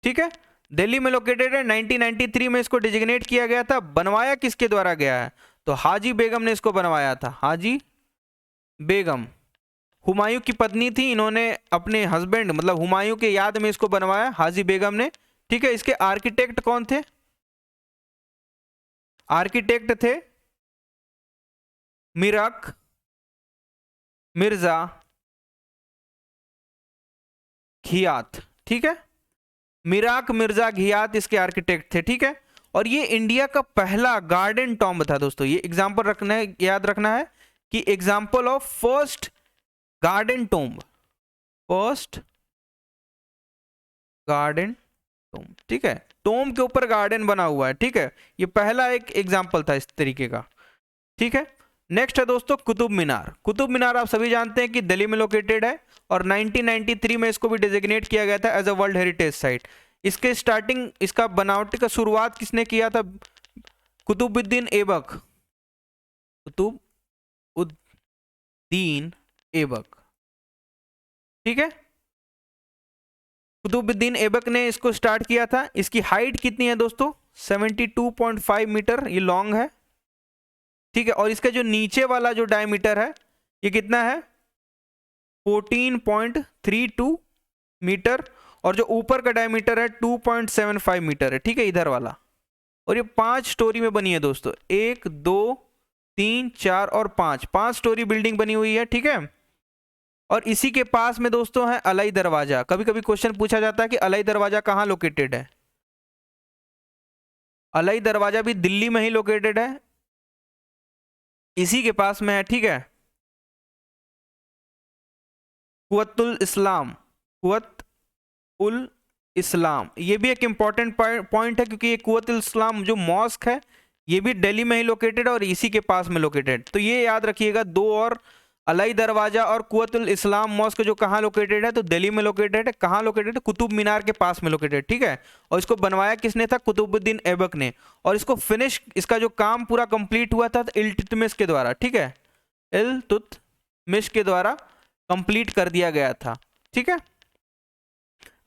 ठीक है, दिल्ली में लोकेटेड है। 1993 में इसको डिजिग्नेट किया गया था। बनवाया किसके द्वारा गया है? तो हाजी बेगम ने इसको बनवाया था, हाजी बेगम हुमायूं की पत्नी थी, इन्होंने अपने हस्बैंड मतलब हुमायूं के याद में इसको बनवाया, हाजी बेगम ने, ठीक है। इसके आर्किटेक्ट कौन थे? आर्किटेक्ट थे मिराक मिर्जा घियात, ठीक है, मिराक मिर्जा घियात इसके आर्किटेक्ट थे, ठीक है। और ये इंडिया का पहला गार्डन टॉम्ब था दोस्तों। ये एग्जांपल रखना है, याद रखना है कि example of first garden tomb, first garden tomb, ठीक है। टॉम्ब के ऊपर गार्डन बना हुआ है, ठीक है। ये पहला एक एग्जांपल था इस तरीके का, ठीक है। नेक्स्ट है दोस्तों कुतुब मीनार। कुतुब मीनार आप सभी जानते हैं कि दिल्ली में लोकेटेड है और 1993 में इसको भी डेजिग्नेट किया गया था as a world heritage site. इसके स्टार्टिंग, इसका बनावट का शुरुआत किसने किया था? कुतुबुद्दीन ऐबक, कुतुबुद्दीन ऐबक, ठीक है। कुतुबुद्दीन ऐबक ने इसको स्टार्ट किया था। इसकी हाइट कितनी है दोस्तों? 72.5 मीटर, ये लॉन्ग है, ठीक है। और इसका जो नीचे वाला जो डायमीटर है ये कितना है? 14.32 मीटर। और जो ऊपर का डायमीटर है 2.75 मीटर है, ठीक है, इधर वाला। और ये 5 स्टोरी में बनी है दोस्तों, 1 2 3 4 और 5 स्टोरी बिल्डिंग बनी हुई है, ठीक है। और इसी के पास में दोस्तों है अलई दरवाजा। कभी कभी क्वेश्चन पूछा जाता है कि अलई दरवाजा कहाँ लोकेटेड है? अलई दरवाजा भी दिल्ली में ही लोकेटेड है, इसी के पास में है, ठीक है। कुवतुल इस्लाम, कुवत उल इस्लाम, ये भी एक इंपॉर्टेंट पॉइंट है क्योंकि ये कुवतुल इस्लाम जो मॉस्क है ये भी दिल्ली में ही लोकेटेड है और इसी के पास में लोकेटेड। तो ये याद रखिएगा, दो और अलई दरवाजा और कुवतुल इस्लाम मॉस्क जो कहाँ लोकेटेड है? तो दिल्ली में लोकेटेड है। कहाँ लोकेटेड है? कुतुब मीनार के पास में लोकेटेड, ठीक है। और इसको बनवाया किसने था? कुतुबुद्दीन ऐबक ने। और इसको फिनिश, इसका जो काम पूरा कंप्लीट हुआ था इल्तुतमिश के द्वारा, ठीक है, इल्तुतमिश के द्वारा कंप्लीट कर दिया गया था, ठीक है।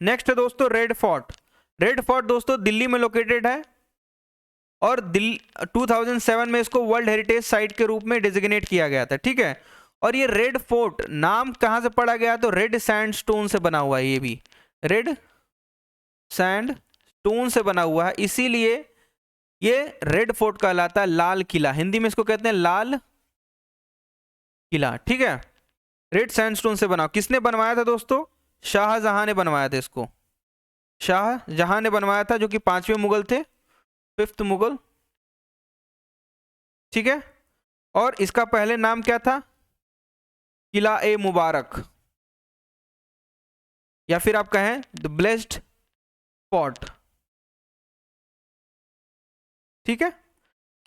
नेक्स्ट है दोस्तों रेड फोर्ट। रेड फोर्ट दोस्तों दिल्ली में लोकेटेड है और 2007 में इसको वर्ल्ड हेरिटेज साइट के रूप में डेजिग्नेट किया गया था, ठीक है। और ये रेड फोर्ट नाम कहां से पड़ा गया? तो रेड सैंडस्टोन से बना हुआ है, ये भी रेड सैंडस्टोन से बना हुआ है, इसीलिए ये रेड फोर्ट कहलाता है, लाल किला, हिंदी में इसको कहते हैं लाल किला, ठीक है। रेड सैंडस्टोन से बना। किसने बनवाया था दोस्तों? शाहजहां ने बनवाया था इसको, शाहजहां ने बनवाया था, जो कि 5वें मुगल थे, 5th मुगल, ठीक है। और इसका पहले नाम क्या था? किला ए मुबारक, या फिर आप कहें द ब्लेस्ड फोर्ट, ठीक है।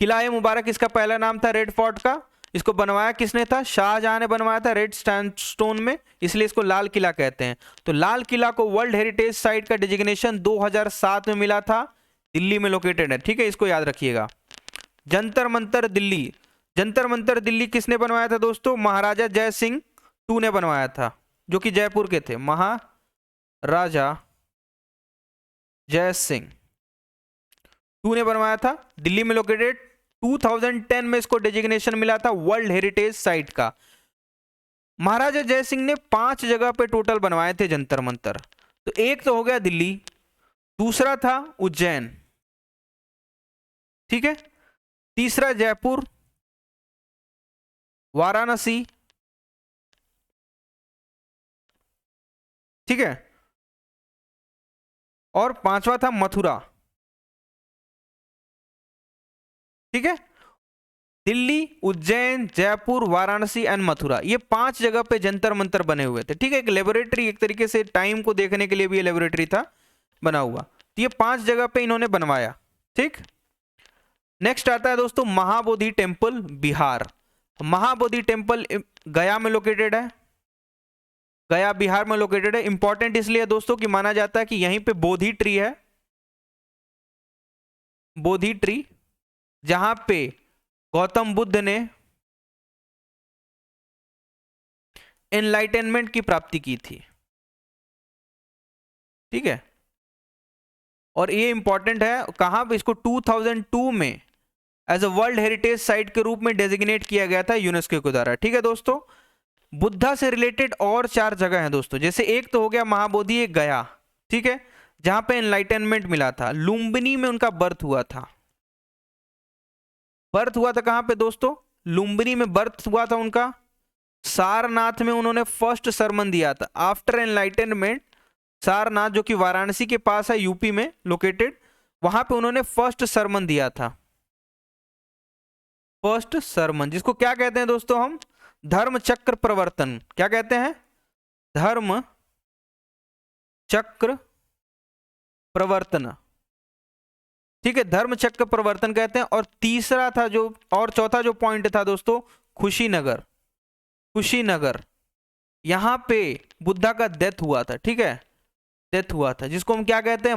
किला ए मुबारक इसका पहला नाम था रेड फोर्ट का। इसको बनवाया किसने था? शाहजहां ने बनवाया था रेड सैंडस्टोन में, इसलिए इसको लाल किला कहते हैं। तो लाल किला को वर्ल्ड हेरिटेज साइट का डिजिग्नेशन 2007 में मिला था, दिल्ली में लोकेटेड है, ठीक है, इसको याद रखिएगा। जंतर मंतर दिल्ली, जंतर मंतर दिल्ली किसने बनवाया था दोस्तों? महाराजा जय सिंह टू ने बनवाया था, जो कि जयपुर के थे, महाराजा जय सिंह टू ने बनवाया था, दिल्ली में लोकेटेड। 2010 में इसको डेजिग्नेशन मिला था वर्ल्ड हेरिटेज साइट का। महाराजा जय सिंह ने 5 जगह पे टोटल बनवाए थे जंतर मंतर। तो एक तो हो गया दिल्ली, दूसरा था उज्जैन, ठीक है, तीसरा जयपुर, वाराणसी, ठीक है, और पांचवा था मथुरा, ठीक है। दिल्ली, उज्जैन, जयपुर, वाराणसी एंड मथुरा, ये 5 जगह पे जंतर मंतर बने हुए थे, ठीक है। एक लेबोरेटरी, एक तरीके से टाइम को देखने के लिए भी ये लेबोरेटरी था बना हुआ। तो ये 5 जगह पे इन्होंने बनवाया, ठीक। नेक्स्ट आता है दोस्तों महाबोधि टेम्पल, बिहार। महाबोधि टेम्पल गया में लोकेटेड है, गया बिहार में लोकेटेड है। इंपॉर्टेंट इसलिए दोस्तों कि माना जाता है कि यहीं पे बोधि ट्री है, बोधि ट्री, जहां पे गौतम बुद्ध ने एनलाइटेनमेंट की प्राप्ति की थी, ठीक है। और ये इंपॉर्टेंट है, कहां पे इसको 2002 में as a world heritage site के रूप में डेजिग्नेट किया गया था यूनेस्को के द्वारा, ठीक है दोस्तों। बुद्धा से रिलेटेड और 4 जगह हैं दोस्तों, जैसे एक तो हो गया महाबोधि, एक गया, ठीक है, जहां पे एनलाइटेनमेंट मिला था। लुम्बिनी में उनका बर्थ हुआ था, बर्थ हुआ था कहां पे दोस्तों, लुम्बिनी में बर्थ हुआ था उनका। सारनाथ में उन्होंने फर्स्ट सरमन दिया था आफ्टर एनलाइटेनमेंट। सारनाथ जो कि वाराणसी के पास है, यूपी में लोकेटेड, वहां पे उन्होंने फर्स्ट सरमन दिया था, फर्स्ट सरमन, जिसको क्या कहते हैं दोस्तों हम, धर्म चक्र प्रवर्तन। क्या कहते हैं, धर्म चक्र प्रवर्तन, ठीक है, धर्म चक्र प्रवर्तन कहते हैं। और तीसरा था जो, और चौथा जो पॉइंट था दोस्तों, कुशीनगर, कुशीनगर, यहां पे बुद्धा का डेथ हुआ था, ठीक है, डेथ हुआ था, जिसको हम क्या कहते हैं,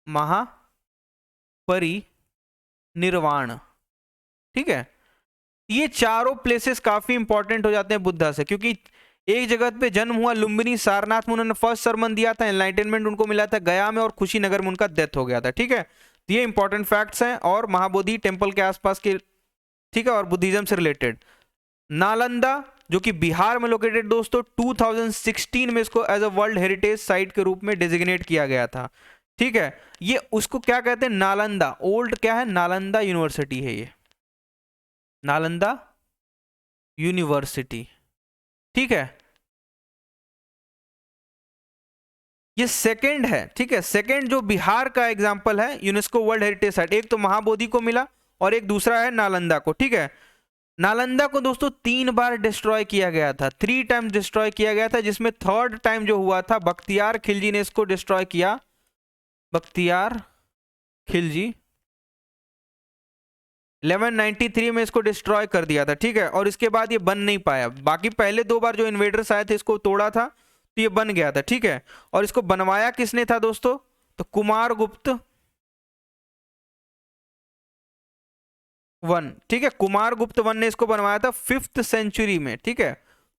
महापरिनिर्वाण, ठीक है। ये चारों प्लेसेस काफी इंपॉर्टेंट हो जाते हैं बुद्धा से, क्योंकि एक जगह पे जन्म हुआ लुम्बिनी, सारनाथ में उन्होंने फर्स्ट सरमन दिया था, एनलाइटेनमेंट उनको मिला था गया में, और कुशीनगर में उनका डेथ हो गया था, ठीक है। तो ये इंपॉर्टेंट फैक्ट्स हैं, और महाबोधि टेम्पल के आसपास के, ठीक है, और बुद्धिज्म से रिलेटेड। नालंदा जो कि बिहार में लोकेटेड दोस्तों, 2016 में इसको as a world heritage site के रूप में डेजिग्नेट किया गया था, ठीक है। ये उसको क्या कहते हैं, नालंदा, ओल्ड क्या है, नालंदा यूनिवर्सिटी है, ये नालंदा यूनिवर्सिटी, ठीक है। ये सेकंड है, ठीक है, सेकंड जो बिहार का एग्जांपल है यूनेस्को वर्ल्ड हेरिटेज साइट। एक तो महाबोधि को मिला और एक दूसरा है नालंदा को, ठीक है। नालंदा को दोस्तों 3 बार डिस्ट्रॉय किया गया था, 3 टाइम डिस्ट्रॉय किया गया था, जिसमें थर्ड टाइम जो हुआ था बख्तियार खिलजी ने इसको डिस्ट्रॉय किया, बख्तियार खिलजी 1193 में इसको डिस्ट्रॉय कर दिया था, ठीक है। और इसके बाद ये बन नहीं पाया, बाकी पहले 2 बार जो इन्वेडर्स आए थे इसको तोड़ा था, तो ये बन गया था, ठीक है। और इसको बनवाया किसने था दोस्तों, तो कुमारगुप्त वन, ठीक है, कुमारगुप्त वन ने इसको बनवाया था 5th सेंचुरी में, ठीक है,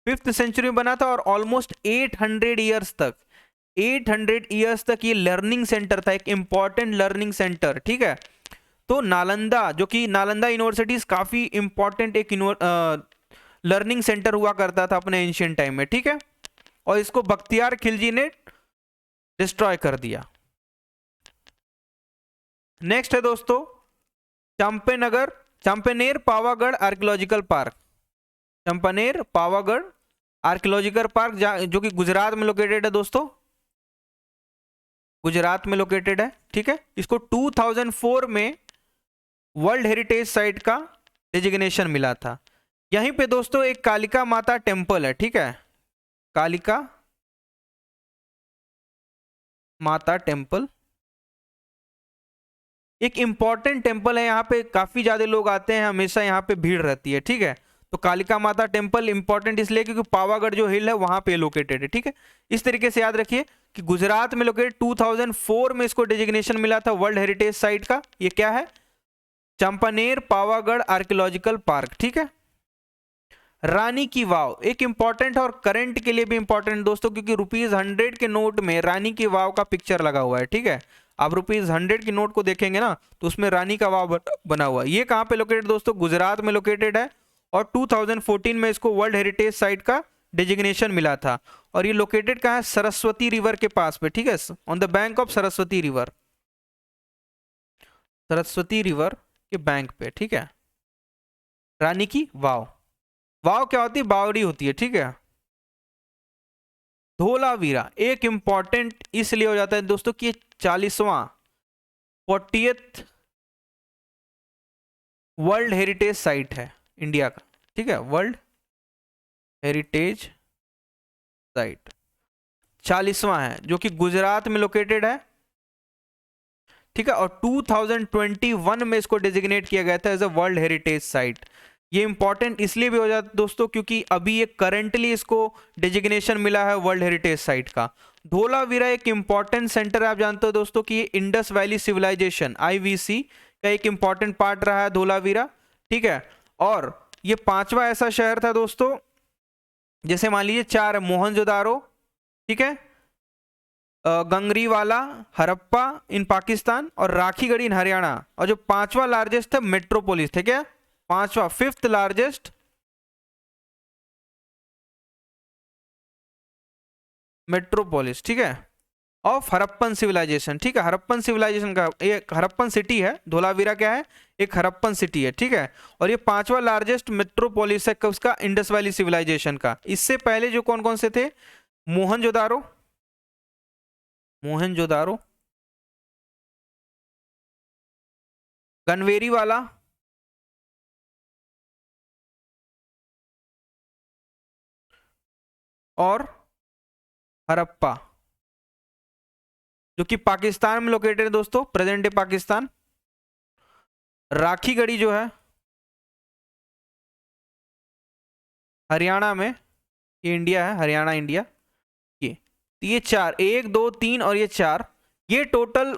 5th सेंचुरी में बना था। और ऑलमोस्ट 800 ईयर्स तक, 800 ईयर्स तक ये लर्निंग सेंटर था, एक इंपॉर्टेंट लर्निंग सेंटर, ठीक है। तो नालंदा जो कि नालंदा यूनिवर्सिटी काफी इंपॉर्टेंट एक लर्निंग सेंटर हुआ करता था अपने एंशियंट टाइम में, ठीक है। और इसको बख्तियार खिलजी ने डिस्ट्रॉय कर दिया। नेक्स्ट है दोस्तों Champaner, Champaner Pavagadh archaeological park, Champaner Pavagadh archaeological park, जो कि गुजरात में लोकेटेड है दोस्तों, गुजरात में लोकेटेड है, ठीक है। इसको 2004 में वर्ल्ड हेरिटेज साइट का डेजिग्नेशन मिला था। यहीं पे दोस्तों एक कालिका माता टेम्पल है, ठीक है, कालिका माता टेम्पल एक इंपॉर्टेंट टेम्पल है, यहाँ पे काफी ज्यादा लोग आते हैं, हमेशा यहाँ पे भीड़ रहती है, ठीक है। तो कालिका माता टेम्पल इंपॉर्टेंट इसलिए क्योंकि पावागढ़ जो हिल है वहां पे लोकेटेड है, ठीक है। इस तरीके से याद रखिए कि गुजरात में लोकेटेड, 2004 में इसको डेजिग्नेशन मिला था वर्ल्ड हेरिटेज साइट का। ये क्या है, चंपानेर पावागढ़ आर्कियोलॉजिकल पार्क, ठीक है। रानी की वाव एक इंपॉर्टेंट और करंट के लिए भी इंपॉर्टेंट दोस्तों, क्योंकि ₹100 के नोट में रानी की वाव का पिक्चर लगा हुआ है, ठीक है। आप ₹100 की नोट को देखेंगे ना तो उसमें रानी का वाव बना हुआ है। ये कहाँ पे लोकेटेड दोस्तों, गुजरात में लोकेटेड है। और 2014 में इसको वर्ल्ड हेरिटेज साइट का डेजिग्नेशन मिला था। और ये लोकेटेड कहाँ है? सरस्वती रिवर के पास पे, ठीक है, on the bank of Saraswati river, Saraswati river के बैंक पे, ठीक है। रानी की वाव, वाव क्या होती है? बावड़ी होती है, ठीक है। धोलावीरा एक इंपॉर्टेंट इसलिए हो जाता है दोस्तों कि 40वां 40th वर्ल्ड हेरिटेज साइट है इंडिया का, ठीक है, वर्ल्ड हेरिटेज साइट 40वां है, जो कि गुजरात में लोकेटेड है, ठीक है। और 2021 में इसको डेजिग्नेट किया गया था as a world heritage site. ये इंपॉर्टेंट इसलिए भी हो जाता है दोस्तों क्योंकि अभी ये करंटली इसको डेजिग्नेशन मिला है वर्ल्ड हेरिटेज साइट का। धोलावीरा एक इंपॉर्टेंट सेंटर है, आप जानते हो दोस्तों कि ये इंडस वैली सिविलाइजेशन IVC का एक इंपॉर्टेंट पार्ट रहा है धोलावीरा, ठीक है। और ये 5वां ऐसा शहर था दोस्तों, जैसे मान लीजिए 4 है, मोहनजोदारो, ठीक है, गंगरीवाला, हरप्पा इन पाकिस्तान, और राखीगढ़ी इन हरियाणा। और जो 5वां लार्जेस्ट है मेट्रोपोलिस, ठीक है, 5वां 5th लार्जेस्ट मेट्रोपोलिस, ठीक है, ऑफ हरप्पन सिविलाइजेशन, ठीक है। हरप्पन सिविलाइजेशन का ये हरप्पन सिटी है, धोलावीरा क्या है? एक हरप्पन सिटी है, ठीक है। और ये 5वां लार्जेस्ट मेट्रोपोलिस है उसका, इंडस वैली सिविलाइजेशन का। इससे पहले जो कौन कौन से थे? मोहनजोदारो, मोहनजोदारो, गनवेरी वाला, और हरप्पा, जो कि पाकिस्तान में लोकेटेड है दोस्तों, प्रेजेंट डे पाकिस्तान। राखीगढ़ी जो है हरियाणा में, ये इंडिया है, हरियाणा इंडिया। ये 4, 1 2 3 और ये 4, ये टोटल।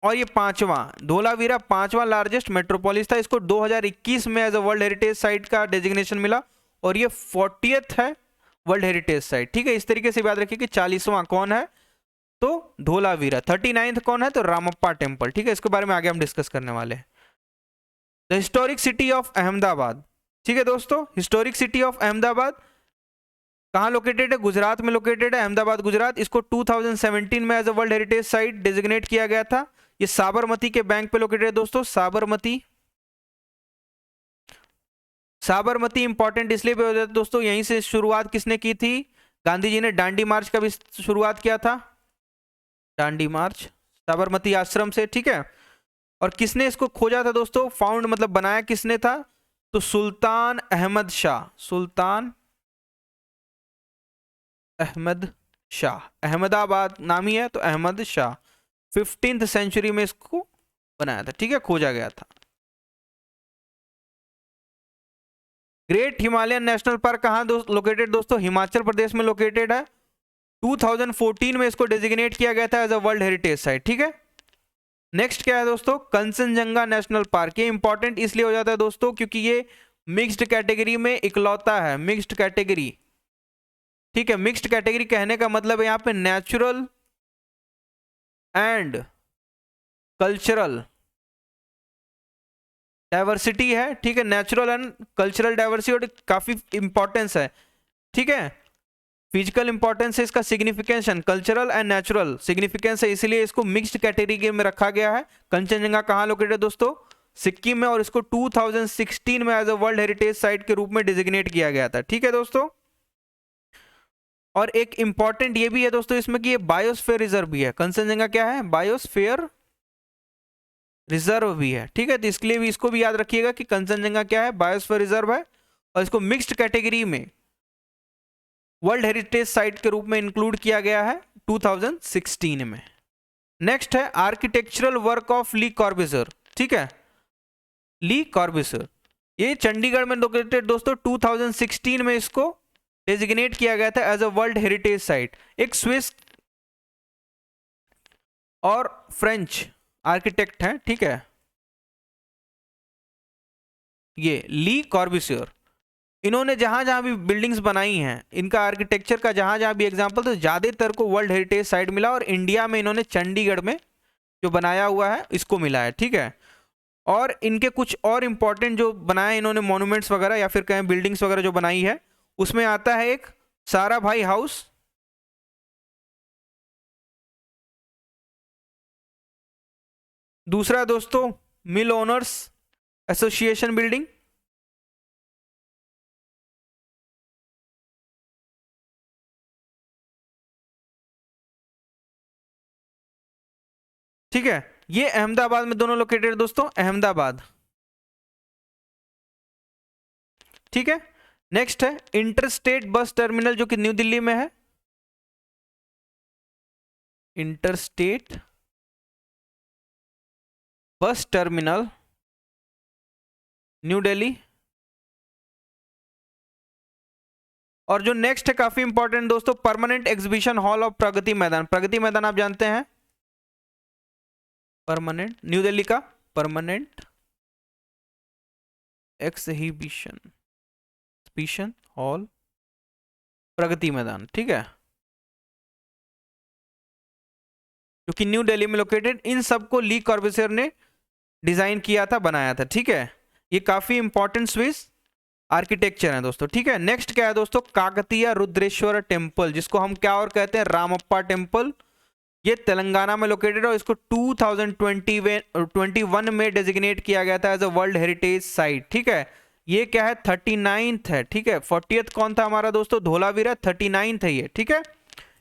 और ये 5वां धोलावीरा 5वां लार्जेस्ट मेट्रोपोलिस था, इसको 2021 में as a world heritage site का डेजिग्नेशन मिला। और ये 40th है वर्ल्ड हेरिटेज साइट, ठीक है। इस तरीके से याद रखिए कि 40वां कौन है? तो धोलावीरा। 39th कौन है? तो रामप्पा टेम्पल, ठीक है। इसके बारे में आगे हम डिस्कस करने वाले हैं। The historic city of Ahmedabad, ठीक है दोस्तों, हिस्टोरिक सिटी ऑफ अहमदाबाद कहाँ लोकेटेड है? गुजरात में लोकेटेड है, अहमदाबाद गुजरात। इसको 2017 में as a world heritage site designate किया गया था। ये साबरमती के बैंक पे लोकेटेड है दोस्तों, साबरमती। साबरमती इंपॉर्टेंट इसलिए भी हो जाता है दोस्तों, यहीं से शुरुआत किसने की थी? गांधी जी ने दांडी मार्च का भी शुरुआत किया था, दांडी मार्च साबरमती आश्रम से, ठीक है। और किसने इसको खोजा था दोस्तों? फाउंड मतलब बनाया किसने था? तो सुल्तान अहमद शाह, सुल्तान अहमद शाह। अहमदाबाद नाम ही है तो अहमद शाह 15th सेंचुरी में इसको बनाया था, ठीक है, खोजा गया था। ग्रेट हिमालयन नेशनल पार्क कहाँ लोकेटेड दोस्तों? हिमाचल प्रदेश में लोकेटेड है। 2014 में इसको डेजिग्नेट किया गया था as a world heritage site, ठीक है। नेक्स्ट क्या है दोस्तों? Kanchenjunga national park. ये इंपॉर्टेंट इसलिए हो जाता है दोस्तों क्योंकि ये मिक्स्ड कैटेगरी में इकलौता है, मिक्स्ड कैटेगरी, ठीक है। मिक्स्ड कैटेगरी कहने का मतलब है यहाँ पे नेचुरल एंड कल्चरल डाइवर्सिटी है, ठीक है, नेचुरल एंड कल्चरल डाइवर्सिटी काफी इंपॉर्टेंस है, ठीक है। फिजिकल इंपॉर्टेंस है इसका, signification cultural and natural significance है, इसलिए इसको मिक्स्ड कैटेगरी में रखा गया है। कंचनजंगा कहाँ लोकेटेड है दोस्तों? सिक्किम में। और इसको 2016 में as a world heritage site के रूप में डिजिग्नेट किया गया था, ठीक है दोस्तों। और एक इंपॉर्टेंट ये भी है दोस्तों इसमें कि ये बायोस्फीयर रिजर्व भी है। कंचनजंगा क्या है? बायोस्फीयर रिजर्व भी है, ठीक है। तो इसके लिए भी इसको भी याद रखिएगा कि कंचनजंगा क्या है? बायोस्फीयर रिजर्व है। और इसको मिक्स्ड कैटेगरी में वर्ल्ड हेरिटेज साइट के रूप में इंक्लूड किया गया है 2016 में। नेक्स्ट है आर्किटेक्चरल वर्क ऑफ ली कॉर्बुसियर, ठीक है, ली कॉर्बुसियर। ये चंडीगढ़ में लोकेटेड दोस्तों, 2016 में इसको डेजिग्नेट किया गया था as a world heritage site. एक स्विस और फ्रेंच आर्किटेक्ट हैं, ठीक है, ये ली कॉर्बुसियर। इन्होंने जहां जहां भी बिल्डिंग्स बनाई हैं, इनका आर्किटेक्चर का जहां जहां भी एग्जांपल, तो ज्यादातर को वर्ल्ड हेरिटेज साइट मिला। और इंडिया में इन्होंने चंडीगढ़ में जो बनाया हुआ है इसको मिला है, ठीक है। और इनके कुछ और इंपॉर्टेंट जो बनाए इन्होंने मॉन्यूमेंट्स वगैरह या फिर कहें बिल्डिंग्स वगैरह जो बनाई है, उसमें आता है एक साराभाई हाउस, दूसरा दोस्तों मिल ओनर्स एसोसिएशन बिल्डिंग, ठीक है, ये अहमदाबाद में दोनों लोकेटेड दोस्तों, अहमदाबाद, ठीक है। नेक्स्ट है इंटरस्टेट बस टर्मिनल जो कि न्यू दिल्ली में है, interstate bus terminal new Delhi. और जो नेक्स्ट है काफी इंपॉर्टेंट दोस्तों, permanent exhibition hall of Pragati Maidan, Pragati Maidan आप जानते हैं, परमानेंट न्यू दिल्ली का permanent exhibition hall Pragati Maidan, ठीक है, जो कि न्यू दिल्ली में लोकेटेड। इन सबको ली कॉर्बूसियर ने डिजाइन किया था, बनाया था, ठीक है। ये काफी इंपॉर्टेंट स्विस आर्किटेक्चर है दोस्तों, ठीक है। नेक्स्ट क्या है दोस्तों, काकतीय रुद्रेश्वर टेम्पल, जिसको हम क्या और कहते हैं, रामप्पा टेम्पल। ये तेलंगाना में लोकेटेड है और इसको 2021 में डेजिग्नेट किया गया था as a world heritage site, ठीक है। ये क्या है, 39th है, ठीक है। 40th कौन था हमारा दोस्तों, धोलावीरा, 39th है ये, ठीक है।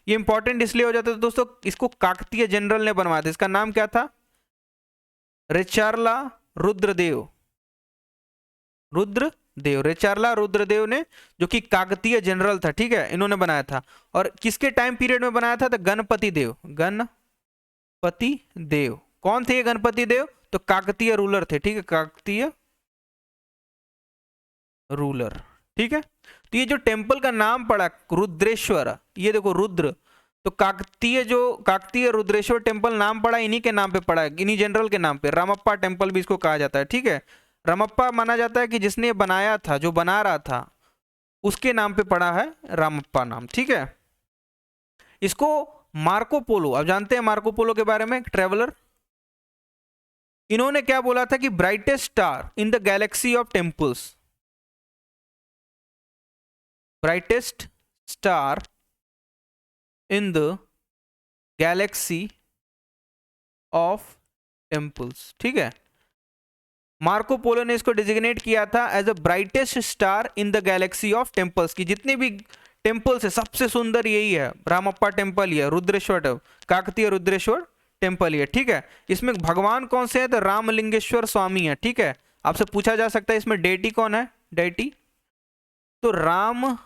ये इंपॉर्टेंट इसलिए हो जाता है दोस्तों, इसको काकतीय जनरल ने बनवाया था, इसका नाम क्या था, रेचारला रुद्रदेव, रेचारला रुद्रदेव ने, जो कि काकतीय जनरल था, ठीक है, इन्होंने बनाया था। और किसके टाइम पीरियड में बनाया था, तो गणपति देव। कौन थे ये गणपति देव, तो काकतीय रूलर थे, ठीक है, काकतीय रूलर, ठीक है। तो ये जो टेम्पल का नाम पड़ा रुद्रेश्वर, ये देखो रुद्र, तो काकतीय रुद्रेश्वर टेम्पल नाम पड़ा इन्हीं के नाम पे पड़ा, इन्हीं जनरल के नाम पे। रामप्पा टेम्पल भी इसको कहा जाता है, ठीक है। रामप्पा माना जाता है कि जिसने बनाया था, जो बना रहा था, उसके नाम पे पड़ा है रामप्पा नाम, ठीक है। इसको मार्को पोलो, अब जानते हैं मार्को पोलो के बारे में, ट्रेवलर, इन्होंने क्या बोला था कि brightest star in the galaxy of temples, brightest star in the galaxy of temples, ठीक है। मार्को पोलो ने इसको डिजिग्नेट किया था as a brightest star in the galaxy of temples, की जितने भी टेम्पल्स है सबसे सुंदर यही है, रामप्पा टेम्पल ही है, रुद्रेश्वर, काकतीय रुद्रेश्वर टेम्पल ही है, ठीक है। इसमें भगवान कौन से हैं, तो रामलिंगेश्वर स्वामी है, ठीक है। आपसे पूछा जा सकता है इसमें डेटी कौन है, डेटी, तो राम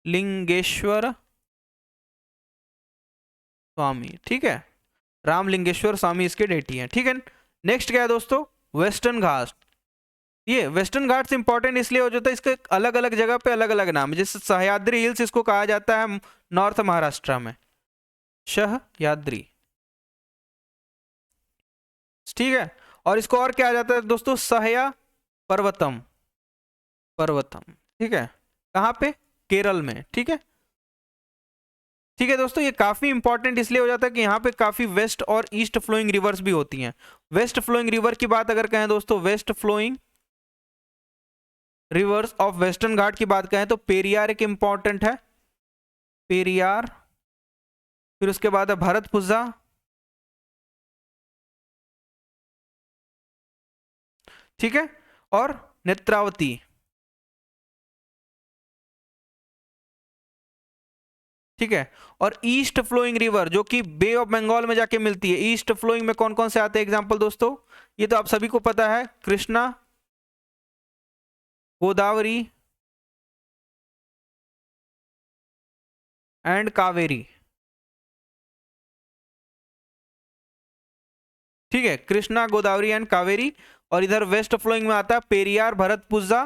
लिंगेश्वर स्वामी, ठीक है, रामलिंगेश्वर स्वामी इसके डेटी हैं, ठीक है। नेक्स्ट क्या है दोस्तों, वेस्टर्न घाट। ये वेस्टर्न घाट्स इंपॉर्टेंट इसलिए हो जाता है, इसके अलग अलग जगह पे अलग अलग नाम है, जैसे सह्याद्री हिल्स इसको कहा जाता है नॉर्थ महाराष्ट्र में, सह्याद्री, ठीक है। और इसको और क्या जाता है दोस्तों, सहया पर्वतम, ठीक है, कहाँ पे, केरल में, ठीक है, ठीक है दोस्तों। ये काफी इंपॉर्टेंट इसलिए हो जाता है कि यहाँ पे काफी वेस्ट और ईस्ट फ्लोइंग रिवर्स भी होती हैं। वेस्ट फ्लोइंग रिवर की बात अगर कहें दोस्तों, west flowing rivers of western Ghat की बात कहें तो पेरियार एक इंपॉर्टेंट है, पेरियार, फिर उसके बाद है भरतपुजा, ठीक है, और नेत्रावती, ठीक है। और ईस्ट फ्लोइंग रिवर जो कि बे ऑफ बंगाल में जाके मिलती है, ईस्ट फ्लोइंग में कौन कौन से आते हैं एग्जांपल दोस्तों, ये तो आप सभी को पता है, कृष्णा, गोदावरी एंड कावेरी, ठीक है, कृष्णा, गोदावरी एंड कावेरी। और इधर वेस्ट फ्लोइंग में आता है पेरियार, भरतपुजा,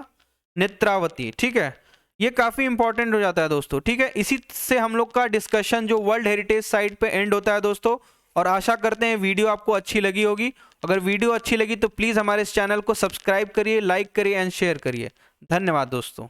नेत्रावती, ठीक है। ये काफी इंपॉर्टेंट हो जाता है दोस्तों, ठीक है। इसी से हम लोग का डिस्कशन जो वर्ल्ड हेरिटेज साइट पे एंड होता है दोस्तों, और आशा करते हैं वीडियो आपको अच्छी लगी होगी। अगर वीडियो अच्छी लगी तो प्लीज हमारे इस चैनल को सब्सक्राइब करिए, लाइक करिए एंड शेयर करिए। धन्यवाद दोस्तों।